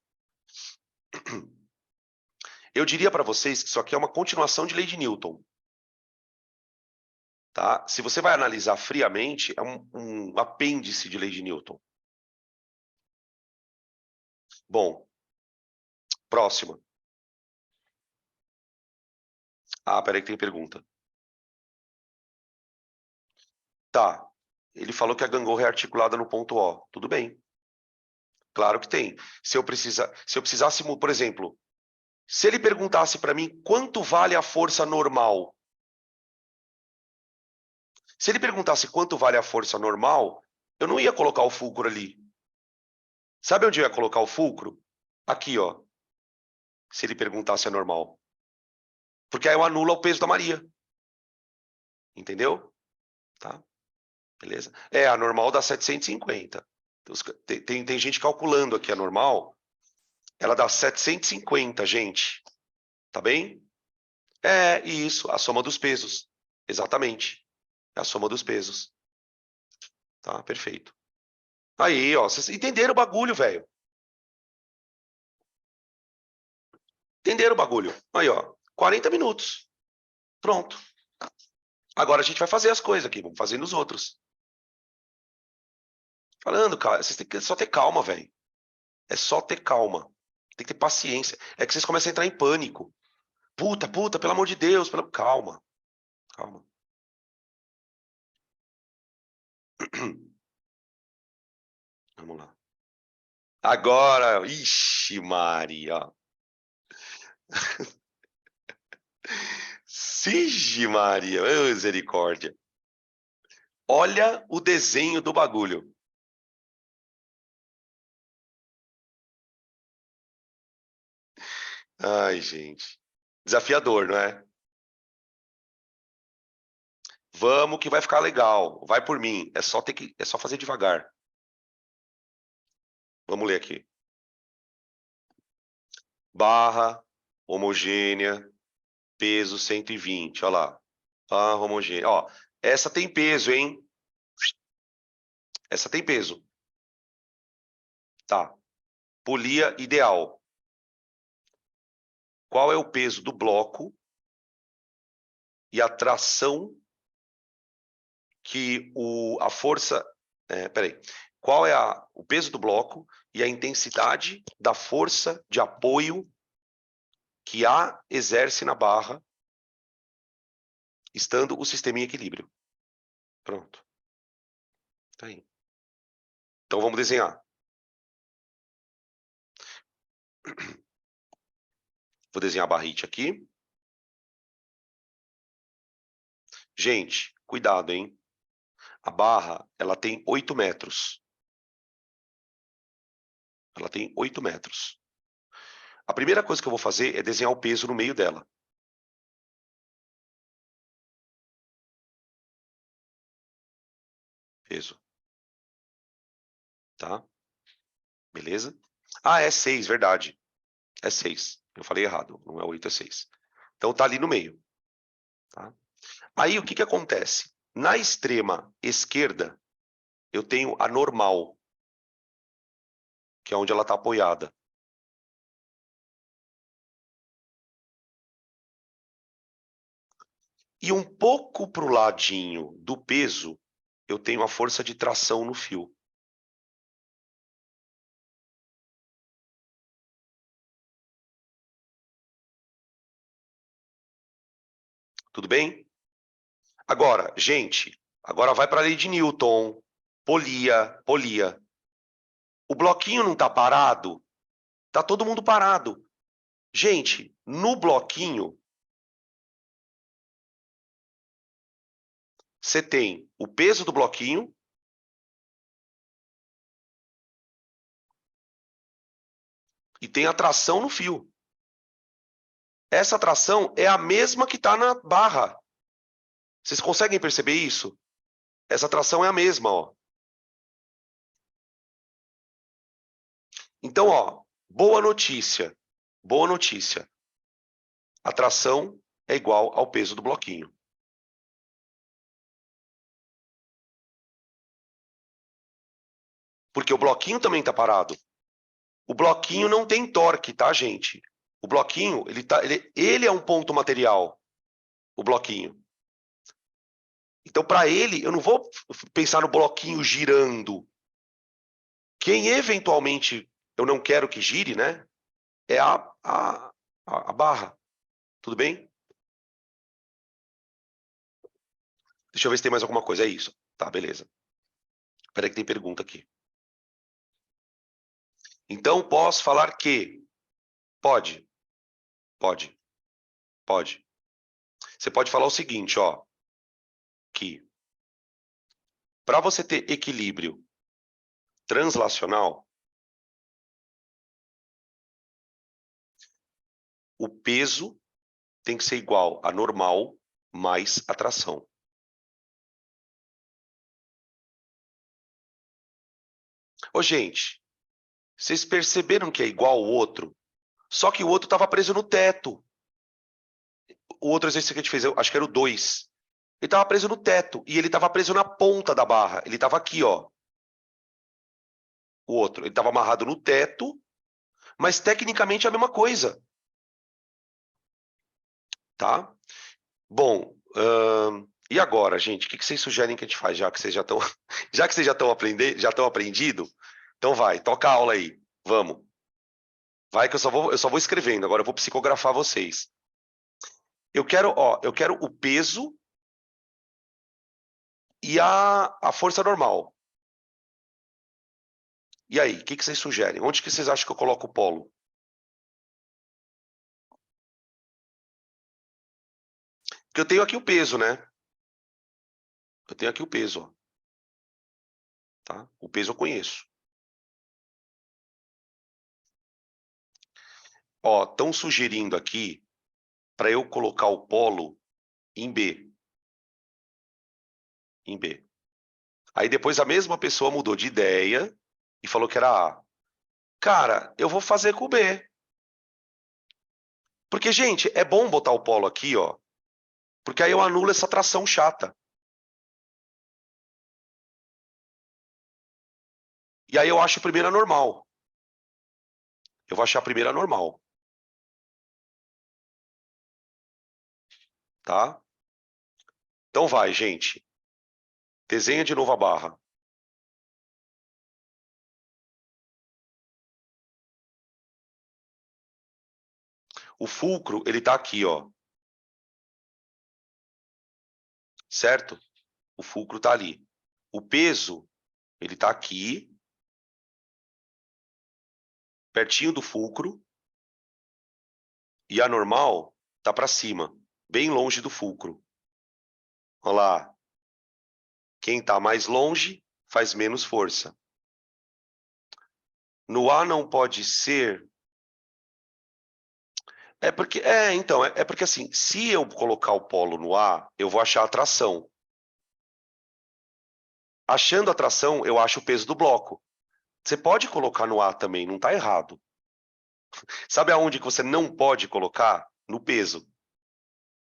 Eu diria para vocês que isso aqui é uma continuação de lei de Newton. Tá? Se você vai analisar friamente, é um apêndice de lei de Newton. Bom, próxima. Ah, peraí que tem pergunta. Tá. Ele falou que a gangorra é articulada no ponto O. Tudo bem. Claro que tem. Se eu precisasse, por exemplo, se ele perguntasse para mim quanto vale a força normal, se ele perguntasse quanto vale a força normal, eu não ia colocar o fulcro ali. Sabe onde eu ia colocar o fulcro? Aqui, ó. Se ele perguntasse a normal. Porque aí eu anulo o peso da Maria. Entendeu? Tá? Beleza? A normal dá 750. Tem gente calculando aqui a normal. Ela dá 750, gente. Tá bem? Isso. A soma dos pesos. Exatamente. É a soma dos pesos. Tá? Perfeito. Aí, ó. Vocês entenderam o bagulho, velho. Entenderam o bagulho. Aí, ó. 40 minutos. Pronto. Agora a gente vai fazer as coisas aqui. Vamos fazer nos outros. Falando, cara, vocês têm que só ter calma, velho. É só ter calma. Tem que ter paciência. É que vocês começam a entrar em pânico. Puta, pelo amor de Deus. Calma. Calma. Vamos lá. Agora, ixi, Maria. Sige, Maria. Misericórdia. Olha o desenho do bagulho. Ai, gente. Desafiador, não é? Vamos que vai ficar legal. Vai por mim. É só fazer devagar. Vamos ler aqui. Barra homogênea, peso 120. Olha lá. Barra homogênea. Ó, essa tem peso, hein? Essa tem peso. Tá. Polia ideal. Qual é o peso do bloco e a tração que a força... peraí. Qual é o peso do bloco e a intensidade da força de apoio que A exerce na barra, estando o sistema em equilíbrio. Pronto. Tá aí. Então vamos desenhar. Vou desenhar a barrite aqui. Gente, cuidado, hein? A barra, ela tem 8 metros. Ela tem 8 metros. A primeira coisa que eu vou fazer é desenhar o peso no meio dela. Peso. Tá? Beleza? Ah, é 6, verdade. É 6. Eu falei errado. Não é 8, é 6. Então tá ali no meio. Tá? Aí o que acontece? Na extrema esquerda, eu tenho a normal, que é onde ela está apoiada. E um pouco para o ladinho do peso, eu tenho a força de tração no fio. Tudo bem? Agora, gente, agora vai para a lei de Newton. Polia. O bloquinho não está parado? Está todo mundo parado. Gente, no bloquinho, você tem o peso do bloquinho e tem a tração no fio. Essa tração é a mesma que está na barra. Vocês conseguem perceber isso? Essa tração é a mesma, ó. Então, ó, boa notícia. Boa notícia. A tração é igual ao peso do bloquinho. Porque o bloquinho também está parado. O bloquinho não tem torque, tá, gente? O bloquinho, ele é um ponto material, o bloquinho. Então, para ele, eu não vou pensar no bloquinho girando. Quem eventualmente eu não quero que gire, né? É a barra. Tudo bem? Deixa eu ver se tem mais alguma coisa. É isso. Tá, beleza. Espera aí que tem pergunta aqui. Então, posso falar que... Pode. Pode. Pode. Você pode falar o seguinte, ó. Que para você ter equilíbrio translacional, o peso tem que ser igual a normal mais atração. Ô, gente, vocês perceberam que é igual ao outro? Só que o outro estava preso no teto. O outro exercício que a gente fez, eu acho que era o 2. Ele estava preso no teto e ele estava preso na ponta da barra. Ele estava aqui, ó. O outro, ele estava amarrado no teto, mas tecnicamente é a mesma coisa. Tá? Bom, e agora, gente? O que vocês sugerem que a gente faz, já que vocês já estão já que vocês já estão aprendido? Então vai, toca a aula aí. Vamos. Vai que eu só vou escrevendo, agora eu vou psicografar vocês. Eu quero o peso e a força normal. E aí, o que vocês sugerem? Onde que vocês acham que eu coloco o polo? Porque eu tenho aqui o peso, né? Eu tenho aqui o peso, ó. Tá? O peso eu conheço. Ó, estão sugerindo aqui para eu colocar o polo em B. Em B. Aí depois a mesma pessoa mudou de ideia e falou que era A. Cara, eu vou fazer com o B. Porque, gente, é bom botar o polo aqui, ó. Porque aí eu anulo essa tração chata. E aí eu acho a primeira normal. Eu vou achar a primeira normal. Tá? Então vai, gente. Desenha de novo a barra. O fulcro, ele tá aqui, ó. Certo? O fulcro tá ali. O peso, ele tá aqui, pertinho do fulcro. E a normal tá para cima, bem longe do fulcro. Olha lá. Quem tá mais longe faz menos força. No A não pode ser... É porque assim, se eu colocar o polo no A, eu vou achar a tração. Achando a tração, eu acho o peso do bloco. Você pode colocar no A também, não tá errado. Sabe aonde que você não pode colocar? No peso.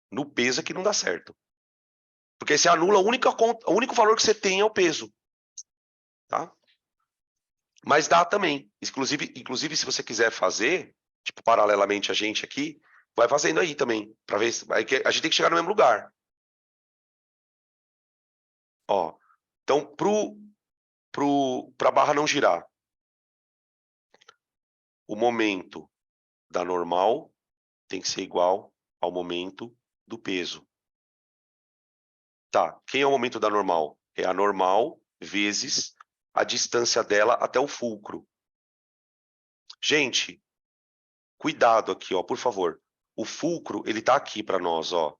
No peso é que não dá certo. Porque você anula o único valor que você tem é o peso. Tá? Mas dá também. Inclusive, se você quiser fazer, tipo, paralelamente a gente aqui, vai fazendo aí também, para ver se a gente tem que chegar no mesmo lugar. Ó, então, para a barra não girar, o momento da normal tem que ser igual ao momento do peso. Tá, quem é o momento da normal? É a normal vezes a distância dela até o fulcro. Gente, cuidado aqui, ó, por favor. O fulcro, ele tá aqui para nós, ó.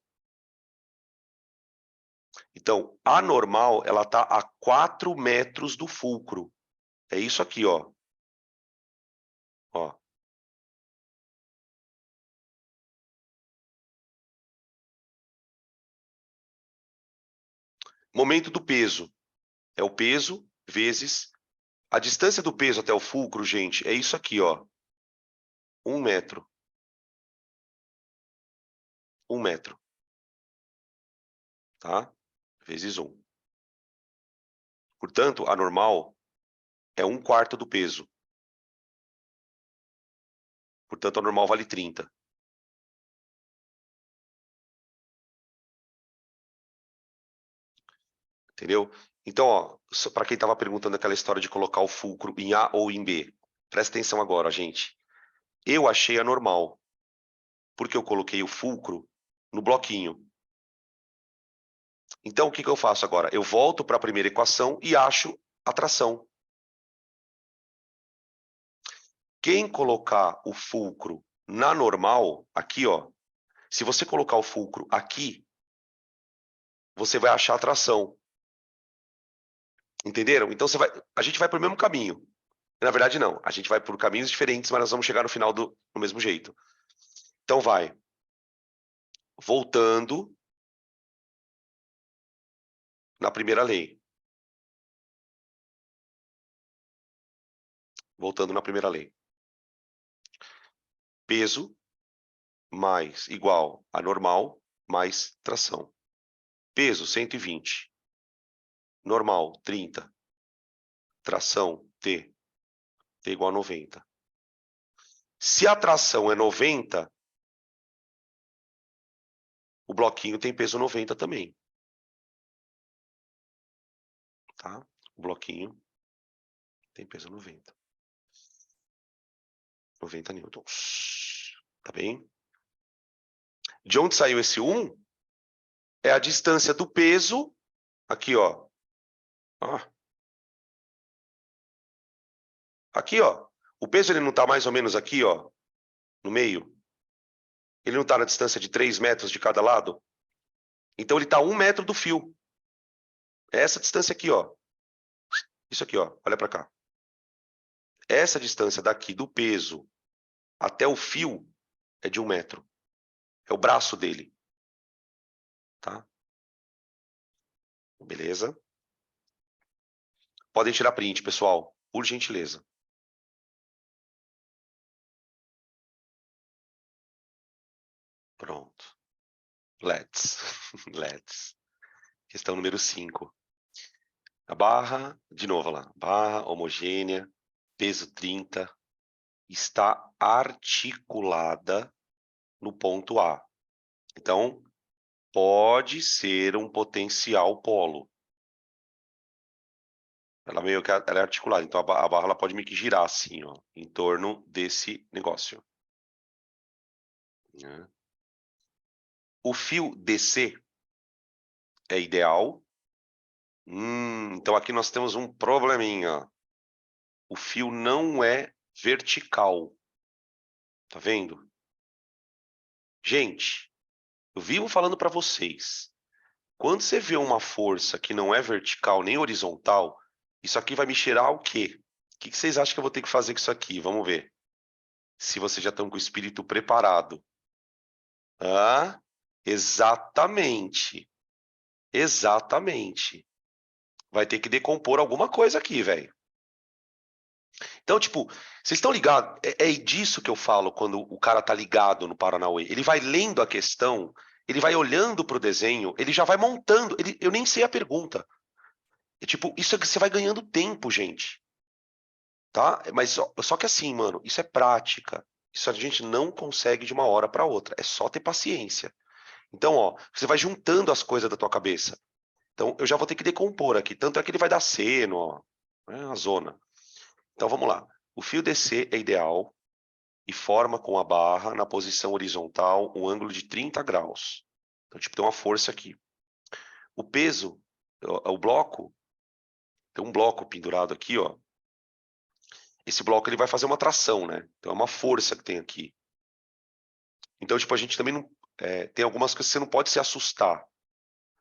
Então, a normal, ela tá a 4 metros do fulcro. É isso aqui, ó. Ó. Momento do peso. É o peso vezes... A distância do peso até o fulcro, gente, é isso aqui, ó. 1 metro. 1 metro. Tá? Vezes 1. Portanto, a normal é 1/4 do peso. Portanto, a normal vale 30. Entendeu? Então, ó, para quem estava perguntando aquela história de colocar o fulcro em A ou em B, presta atenção agora, gente. Eu achei a normal, porque eu coloquei o fulcro no bloquinho. Então, o que eu faço agora? Eu volto para a primeira equação e acho a tração. Quem colocar o fulcro na normal, aqui, ó, se você colocar o fulcro aqui, você vai achar a tração. Entenderam? Então, a gente vai para o mesmo caminho. Na verdade, não. A gente vai por caminhos diferentes, mas nós vamos chegar no final do mesmo jeito. Então, vai. Voltando na primeira lei. Voltando na primeira lei. Peso mais igual a normal mais tração. Peso, 120. Normal, 30. Tração, T. T igual a 90. Se a tração é 90, o bloquinho tem peso 90 também. Tá? O bloquinho tem peso 90. 90 newtons. Tá bem? De onde saiu esse 1? É a distância do peso. Aqui, ó. Aqui, ó. O peso ele não está mais ou menos aqui, ó, no meio. Ele não está na distância de 3 metros de cada lado. Então ele está a 1 metro do fio. É essa distância aqui, ó. Isso aqui, ó. Olha para cá. Essa distância daqui do peso até o fio é de 1 metro. É o braço dele. Tá? Beleza? Podem tirar print, pessoal. Por gentileza. Pronto. Let's. Let's. Questão número 5. A barra, de novo lá. Barra homogênea, peso 30, está articulada no ponto A. Então, pode ser um potencial polo. Ela meio que ela é articulada, então a barra ela pode meio que girar assim, ó, em torno desse negócio. Né? O fio DC é ideal. Então aqui nós temos um probleminha. O fio não é vertical. Tá vendo? Gente, eu vivo falando para vocês. Quando você vê uma força que não é vertical nem horizontal, isso aqui vai me cheirar o quê? O que vocês acham que eu vou ter que fazer com isso aqui? Vamos ver. Se vocês já estão com o espírito preparado. Exatamente. Exatamente. Vai ter que decompor alguma coisa aqui, velho. Então, tipo, vocês estão ligados? É disso que eu falo quando o cara tá ligado no Paranauê. Ele vai lendo a questão, ele vai olhando pro desenho, ele já vai montando. Eu nem sei a pergunta. Tipo, isso é que você vai ganhando tempo, gente. Tá? Mas só que assim, mano, isso é prática. Isso a gente não consegue de uma hora para outra. É só ter paciência. Então, ó, você vai juntando as coisas da tua cabeça. Então, eu já vou ter que decompor aqui. Tanto é que ele vai dar seno, ó, né, a zona. Então, vamos lá. O fio DC é ideal e forma com a barra na posição horizontal um ângulo de 30 graus. Então, tipo, tem uma força aqui. O peso, o bloco, tem um bloco pendurado aqui, ó. Esse bloco ele vai fazer uma tração, né? Então, é uma força que tem aqui. Então, tipo, a gente também não... tem algumas coisas que você não pode se assustar.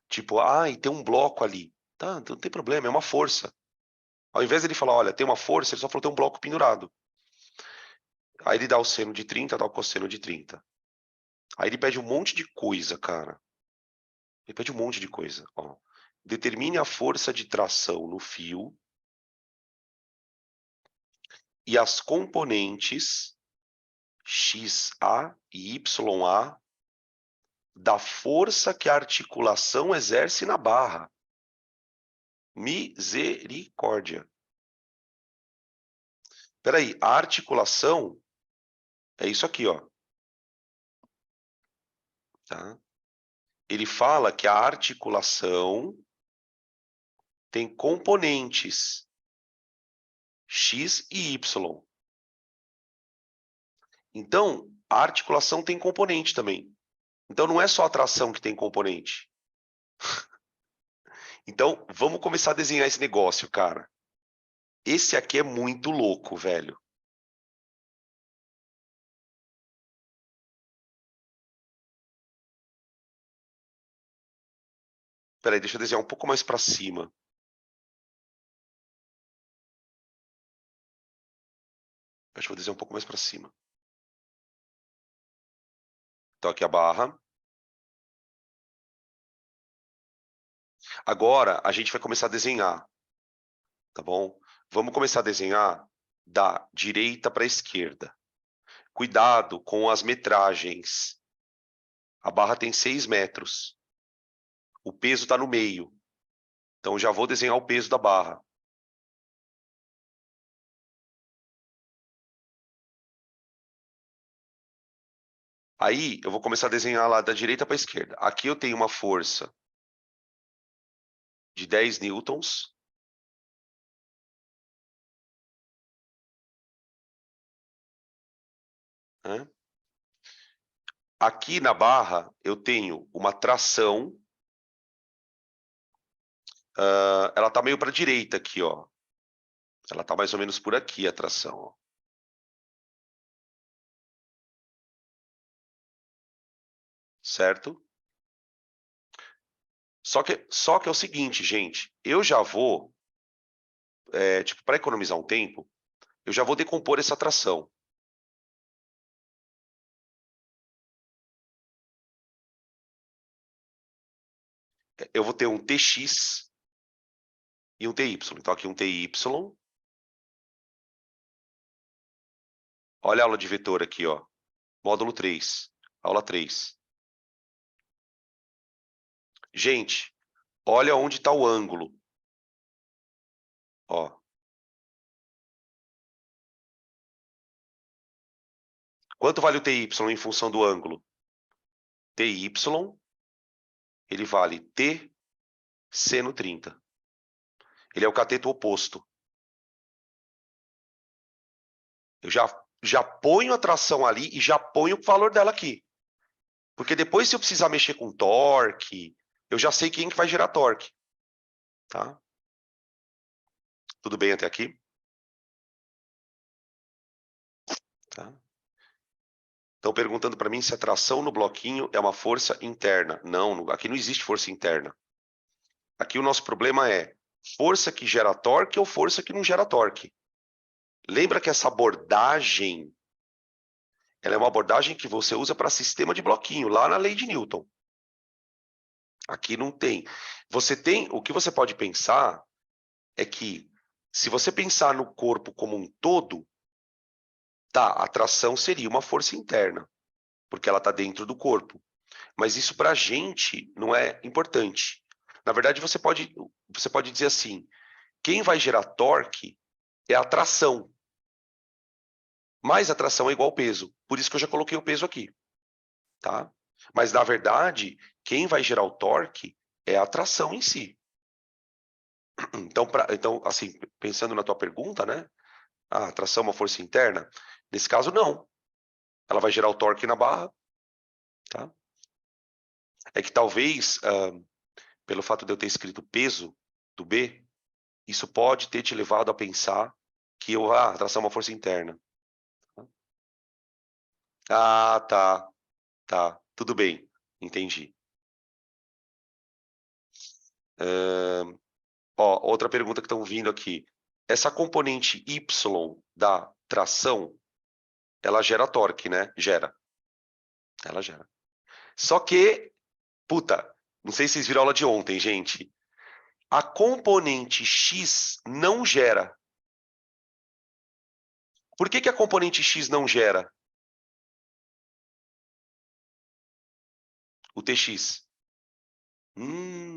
Tipo, e tem um bloco ali. Tá, não tem problema, é uma força. Ao invés dele falar, olha, tem uma força, ele só falou tem um bloco pendurado. Aí ele dá o seno de 30, dá o cosseno de 30. Aí ele pede um monte de coisa, cara. Ele pede um monte de coisa. Ó. Determine a força de tração no fio e as componentes XA e YA da força que a articulação exerce na barra. Misericórdia. Peraí, a articulação é isso aqui, ó. Tá? Ele fala que a articulação tem componentes X e Y. Então, a articulação tem componente também. Então, não é só a tração que tem componente. Então, vamos começar a desenhar esse negócio, cara. Esse aqui é muito louco, velho. Peraí, deixa eu desenhar um pouco mais para cima. Acho que vou desenhar um pouco mais para cima. Então, aqui a barra. Agora, a gente vai começar a desenhar, tá bom? Vamos começar a desenhar da direita para a esquerda. Cuidado com as metragens. A barra tem 6 metros. O peso está no meio. Então, já vou desenhar o peso da barra. Aí, eu vou começar a desenhar lá da direita para a esquerda. Aqui eu tenho uma força de 10 newtons. Né? Aqui na barra, eu tenho uma tração. Ela está meio para a direita aqui, ó. Ela está mais ou menos por aqui, a tração. Ó. Certo? Só que é o seguinte, gente. Eu já vou, tipo, para economizar um tempo, eu já vou decompor essa tração. Eu vou ter um TX e um TY. Então, aqui um TY. Olha a aula de vetor aqui, ó. Módulo 3. Aula 3. Gente, olha onde está o ângulo. Ó. Quanto vale o TY em função do ângulo? TY, ele vale T seno 30. Ele é o cateto oposto. Eu já ponho a tração ali e já ponho o valor dela aqui. Porque depois, se eu precisar mexer com torque, eu já sei quem que vai gerar torque. Tá? Tudo bem até aqui? Tá? Estão perguntando para mim se a tração no bloquinho é uma força interna. Não, aqui não existe força interna. Aqui o nosso problema é força que gera torque ou força que não gera torque. Lembra que essa abordagem, ela é uma abordagem que você usa para sistema de bloquinho, lá na lei de Newton. Aqui não tem. O que você pode pensar é que, se você pensar no corpo como um todo, tá, a tração seria uma força interna, porque ela está dentro do corpo. Mas isso para a gente não é importante. Na verdade, você pode dizer assim, quem vai gerar torque é a tração, mas a tração é igual ao peso. Por isso que eu já coloquei o peso aqui. Tá? Mas, na verdade, quem vai gerar o torque é a tração em si. Então, assim, pensando na tua pergunta, né? A tração é uma força interna? Nesse caso, não. Ela vai gerar o torque na barra. Tá? É que talvez, pelo fato de eu ter escrito peso do B, isso pode ter te levado a pensar que a tração é uma força interna. Ah, tá. Tá. Tudo bem. Entendi. Outra pergunta que estão vindo aqui. Essa componente Y da tração, ela gera torque, né? Gera. Ela gera. Só que, puta, não sei se vocês viram a aula de ontem, gente. A componente X não gera. Por que a componente X não gera? O TX.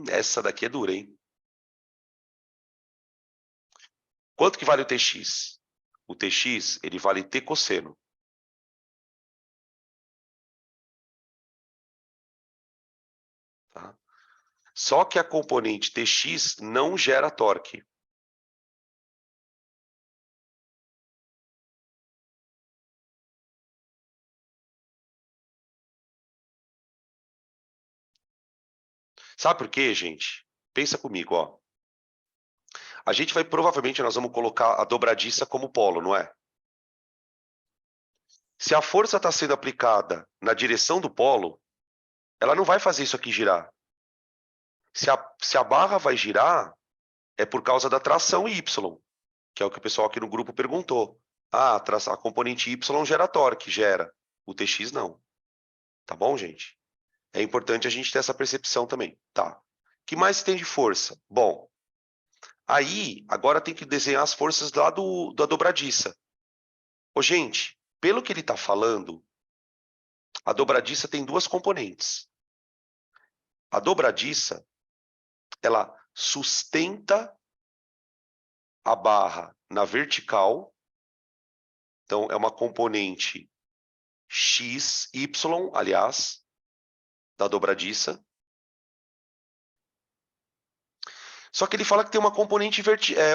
Essa daqui é dura, hein? Quanto que vale o TX? O TX, ele vale T cosseno. Tá? Só que a componente TX não gera torque. Sabe por quê, gente? Pensa comigo, ó. A gente vai, provavelmente, nós vamos colocar a dobradiça como polo, não é? Se a força está sendo aplicada na direção do polo, ela não vai fazer isso aqui girar. Se a barra vai girar, é por causa da tração Y, que é o que o pessoal aqui no grupo perguntou. Ah, a componente Y gera torque, gera. O TX não. Tá bom, gente? É importante a gente ter essa percepção também. Tá. O que mais tem de força? Bom, aí, agora tem que desenhar as forças lá da dobradiça. Ô, gente, pelo que ele está falando, a dobradiça tem duas componentes. A dobradiça, ela sustenta a barra na vertical, então é uma componente X, Y, aliás, da dobradiça. Só que ele fala que tem uma componente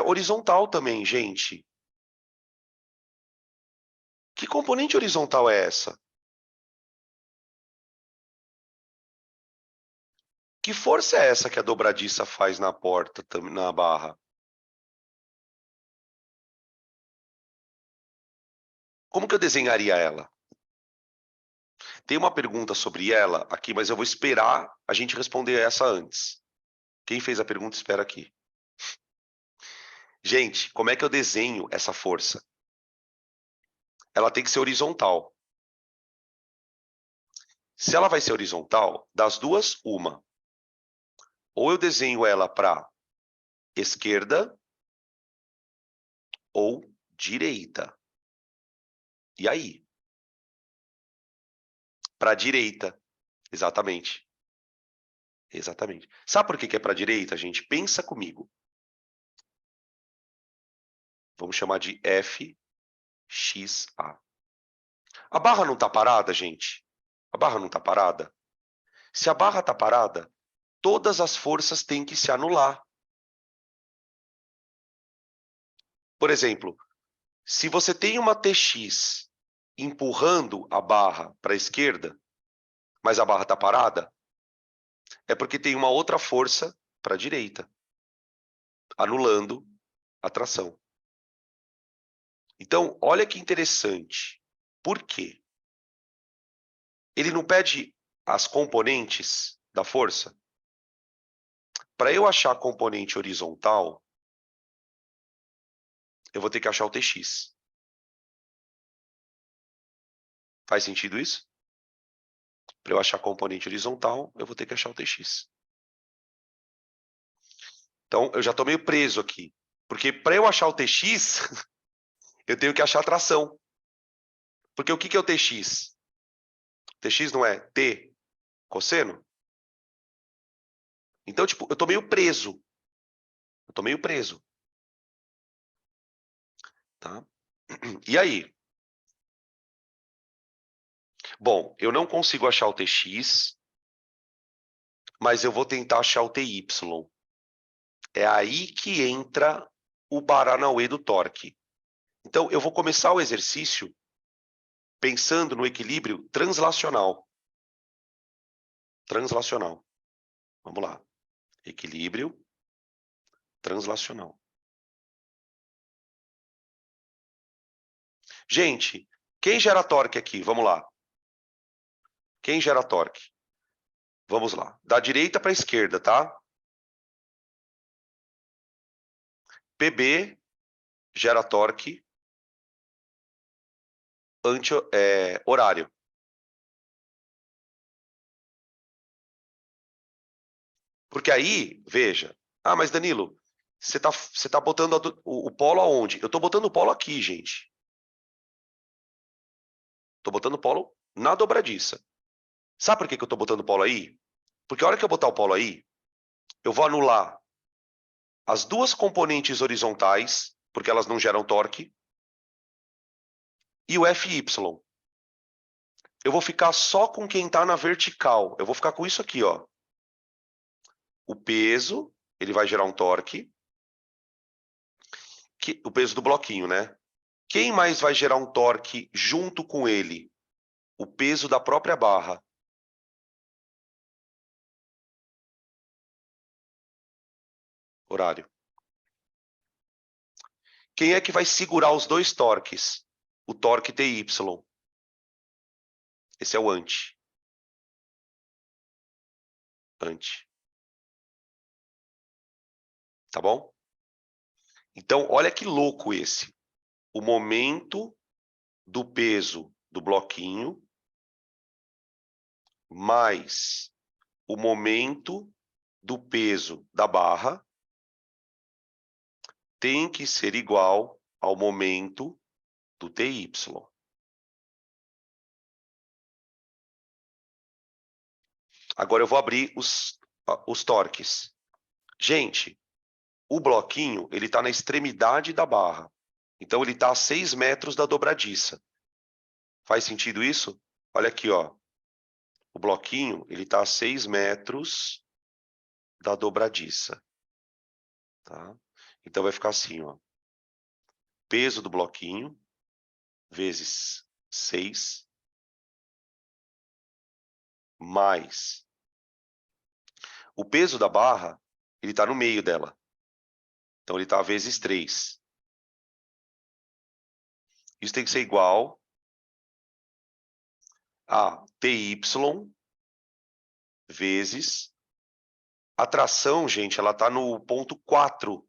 horizontal também, gente. Que componente horizontal é essa? Que força é essa que a dobradiça faz na porta, na barra? Como que eu desenharia ela? Tem uma pergunta sobre ela aqui, mas eu vou esperar a gente responder essa antes. Quem fez a pergunta, espera aqui. Gente, como é que eu desenho essa força? Ela tem que ser horizontal. Se ela vai ser horizontal, das duas, uma. Ou eu desenho ela para esquerda ou direita. E aí? Para a direita. Exatamente. Exatamente. Sabe por que é para a direita, gente? Pensa comigo. Vamos chamar de FXA. A barra não está parada, gente? A barra não está parada? Se a barra está parada, todas as forças têm que se anular. Por exemplo, se você tem uma TX empurrando a barra para a esquerda, mas a barra está parada, é porque tem uma outra força para a direita, anulando a tração. Então, olha que interessante. Por quê? Ele não pede as componentes da força? Para eu achar a componente horizontal, eu vou ter que achar o TX. Faz sentido isso? Para eu achar a componente horizontal, eu vou ter que achar o TX. Então, eu já estou meio preso aqui. Porque para eu achar o TX, eu tenho que achar a tração. Porque o que é o TX? TX não é T cosseno? Então, tipo, eu estou meio preso. Eu estou meio preso. Tá? E aí? Bom, eu não consigo achar o TX, mas eu vou tentar achar o TY. É aí que entra o Paranauê do torque. Então, eu vou começar o exercício pensando no equilíbrio translacional. Translacional. Vamos lá. Equilíbrio translacional. Gente, quem gera torque aqui? Vamos lá. Quem gera torque? Vamos lá. Da direita para a esquerda, tá? PB gera torque horário. Porque aí, veja. Ah, mas Danilo, você tá botando o polo aonde? Eu estou botando o polo aqui, gente. Estou botando o polo na dobradiça. Sabe por que eu estou botando o polo aí? Porque a hora que eu botar o polo aí, eu vou anular as duas componentes horizontais, porque elas não geram torque, e o FY. Eu vou ficar só com quem está na vertical. Eu vou ficar com isso aqui, ó. O peso, ele vai gerar um torque. O peso do bloquinho, né? Quem mais vai gerar um torque junto com ele? O peso da própria barra. horário. Quem é que vai segurar os dois torques? O torque TY. Esse é o ante. Ante. Tá bom? Então, olha que louco esse. O momento do peso do bloquinho mais o momento do peso da barra tem que ser igual ao momento do TY. Agora eu vou abrir os torques. Gente, o bloquinho ele está na extremidade da barra. Então ele está a 6 metros da dobradiça. Faz sentido isso? Olha aqui, ó. O bloquinho ele está a 6 metros da dobradiça. Tá? Então vai ficar assim, ó. Peso do bloquinho vezes 6 mais o peso da barra, ele está no meio dela. Então ele está vezes 3. Isso tem que ser igual a TY vezes a tração, gente, ela está no ponto 4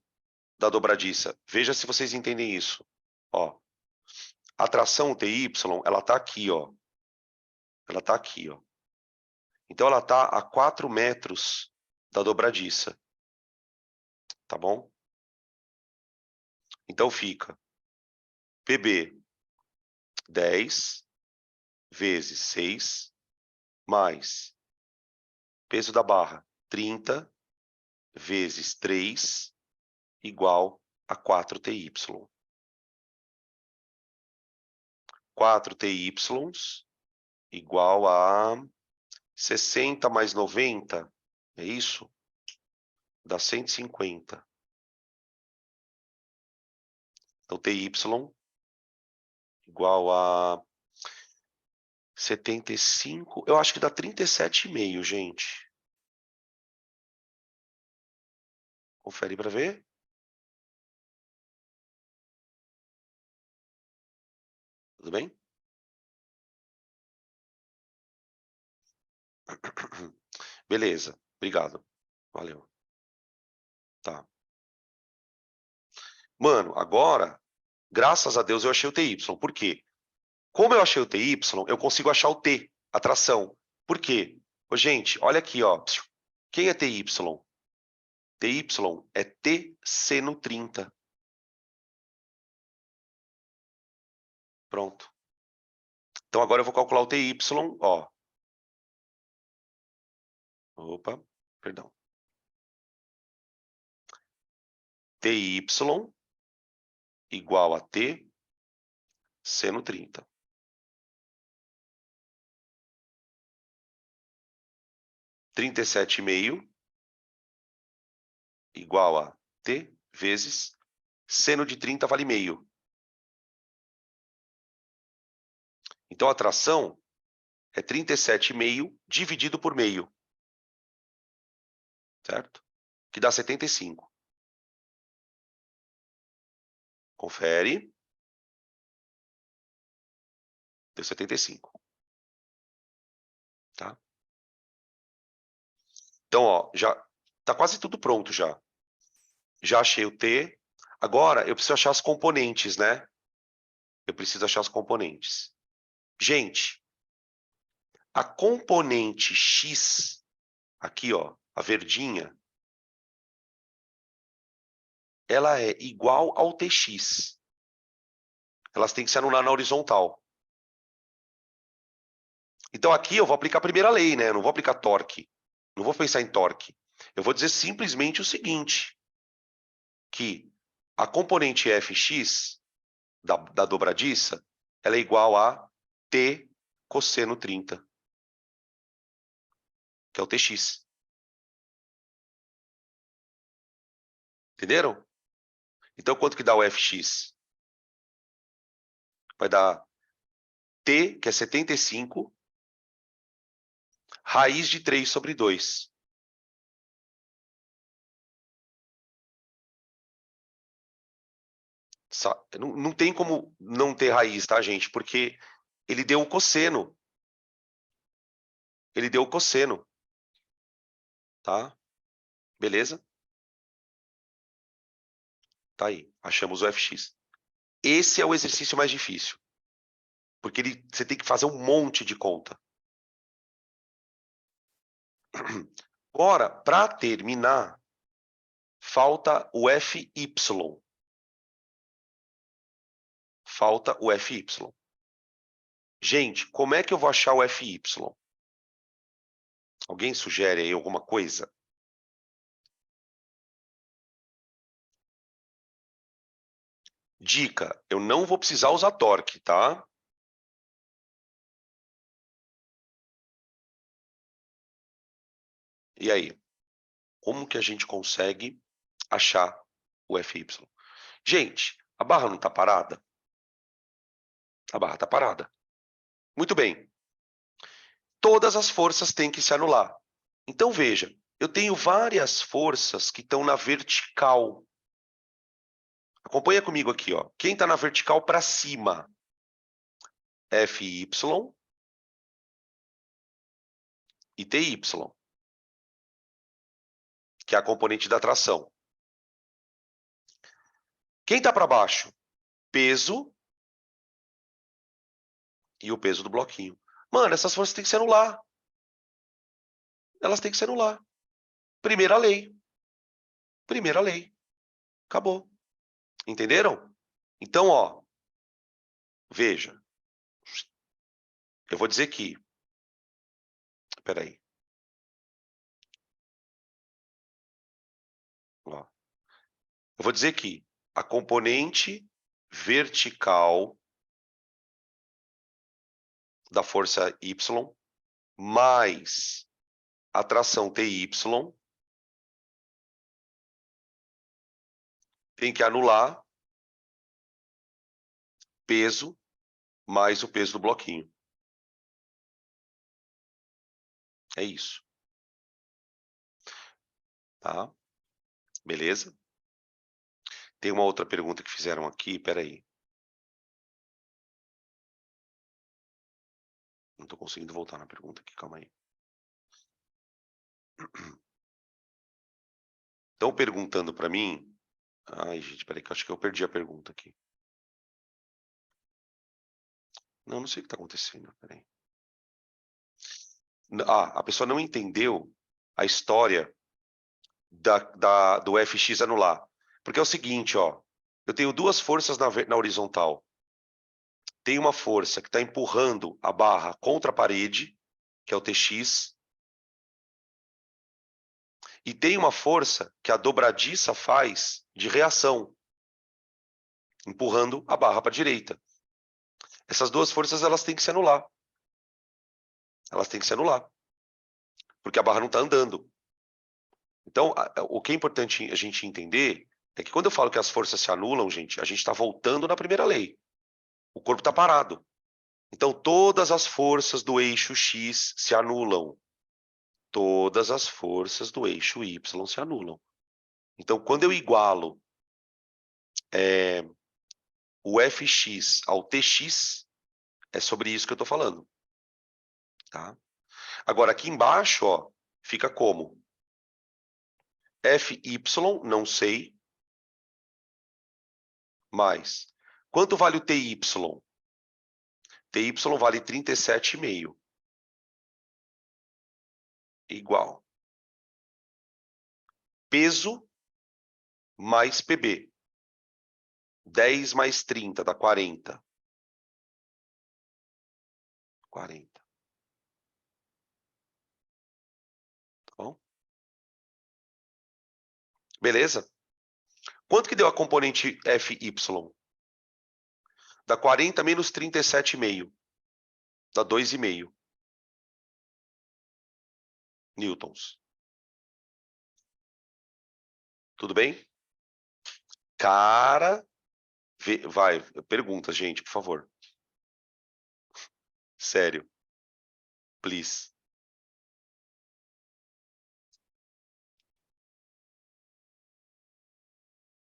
da dobradiça. Veja se vocês entendem isso. Ó, a tração TY, ela está aqui, ó. Ela está aqui, ó. Então ela está a 4 metros da dobradiça. Tá bom? Então fica PB 10 vezes 6 mais peso da barra 30 vezes 3 igual a 4TY. 4TY igual a 60 mais 90, é isso? Dá 150. Então, TY igual a 75, eu acho que dá 37,5, gente. Confere para ver. Tudo bem? Beleza, obrigado. Valeu. Tá. Mano, agora, graças a Deus eu achei o TY. Por quê? Como eu achei o TY, eu consigo achar o T, a tração. Por quê? Ô, gente, olha aqui, ó. Quem é TY? TY é T seno 30. Pronto. Então agora eu vou calcular o TY, ó. Opa, perdão. TY igual a T seno 30. Trinta e 37,5 igual a T vezes seno de 30 vale meio. Então a tração é 37,5 dividido por meio. Certo? Que dá 75. Confere. Deu 75. Tá? Então, ó, já tá quase tudo pronto já. Já achei o T. Agora eu preciso achar as componentes, né? Eu preciso achar as componentes. Gente, a componente X, aqui, ó, a verdinha, ela é igual ao TX. Elas têm que se anular na horizontal. Então aqui eu vou aplicar a primeira lei, né? Eu não vou aplicar torque. Não vou pensar em torque. Eu vou dizer simplesmente o seguinte, que a componente Fx da dobradiça, ela é igual a T cosseno 30, que é o Tx. Entenderam? Então, quanto que dá o Fx? Vai dar T, que é 75, raiz de 3 sobre 2. Não tem como não ter raiz, tá, gente? Porque ele deu o cosseno. Ele deu o cosseno. Tá? Beleza? Tá aí. Achamos o fx. Esse é o exercício mais difícil. Porque você tem que fazer um monte de conta. Agora, para terminar, falta o fy. Falta o fy. Gente, como é que eu vou achar o fy? Alguém sugere aí alguma coisa? Dica, eu não vou precisar usar torque, tá? E aí? Como que a gente consegue achar o fy? Gente, a barra não está parada? A barra está parada. Muito bem. Todas as forças têm que se anular. Então, veja, eu tenho várias forças que estão na vertical. Acompanha comigo aqui, ó. Quem está na vertical para cima? Fy e Ty, que é a componente da tração. Quem está para baixo? Peso e o peso do bloquinho. Mano, essas forças têm que se anular. Elas têm que se anular. Primeira lei. Primeira lei. Acabou. Entenderam? Então, ó, veja. Eu vou dizer que... Espera aí. Ó. Eu vou dizer que a componente vertical da força Y mais a tração TY tem que anular peso mais o peso do bloquinho. É isso. Tá? Beleza? Tem uma outra pergunta que fizeram aqui, peraí. Não estou conseguindo voltar na pergunta aqui, calma aí. Estão perguntando para mim... Ai, gente, peraí, que eu acho que eu perdi a pergunta aqui. Não sei o que está acontecendo, peraí. A pessoa não entendeu a história do fx anular. Porque é o seguinte, ó. Eu tenho duas forças na horizontal. Tem uma força que está empurrando a barra contra a parede, que é o Tx. E tem uma força que a dobradiça faz de reação, empurrando a barra para a direita. Essas duas forças elas têm que se anular. Elas têm que se anular. Porque a barra não está andando. Então, o que é importante a gente entender é que quando eu falo que as forças se anulam, gente, a gente está voltando na primeira lei. O corpo está parado. Então, todas as forças do eixo X se anulam. Todas as forças do eixo Y se anulam. Então, quando eu igualo o Fx ao Tx, é sobre isso que eu estou falando. Tá? Agora, aqui embaixo, ó, fica como? Fy, não sei, mais. Quanto vale o Ty? Ty vale 37,5. Igual. Peso mais PB. 10 mais 30 dá 40. 40. Tá bom? Beleza? Quanto que deu a componente Fy? Dá 40 menos 37,5. Dá 2,5 newtons. Tudo bem? Cara, vai, pergunta, gente, por favor. Sério. Please.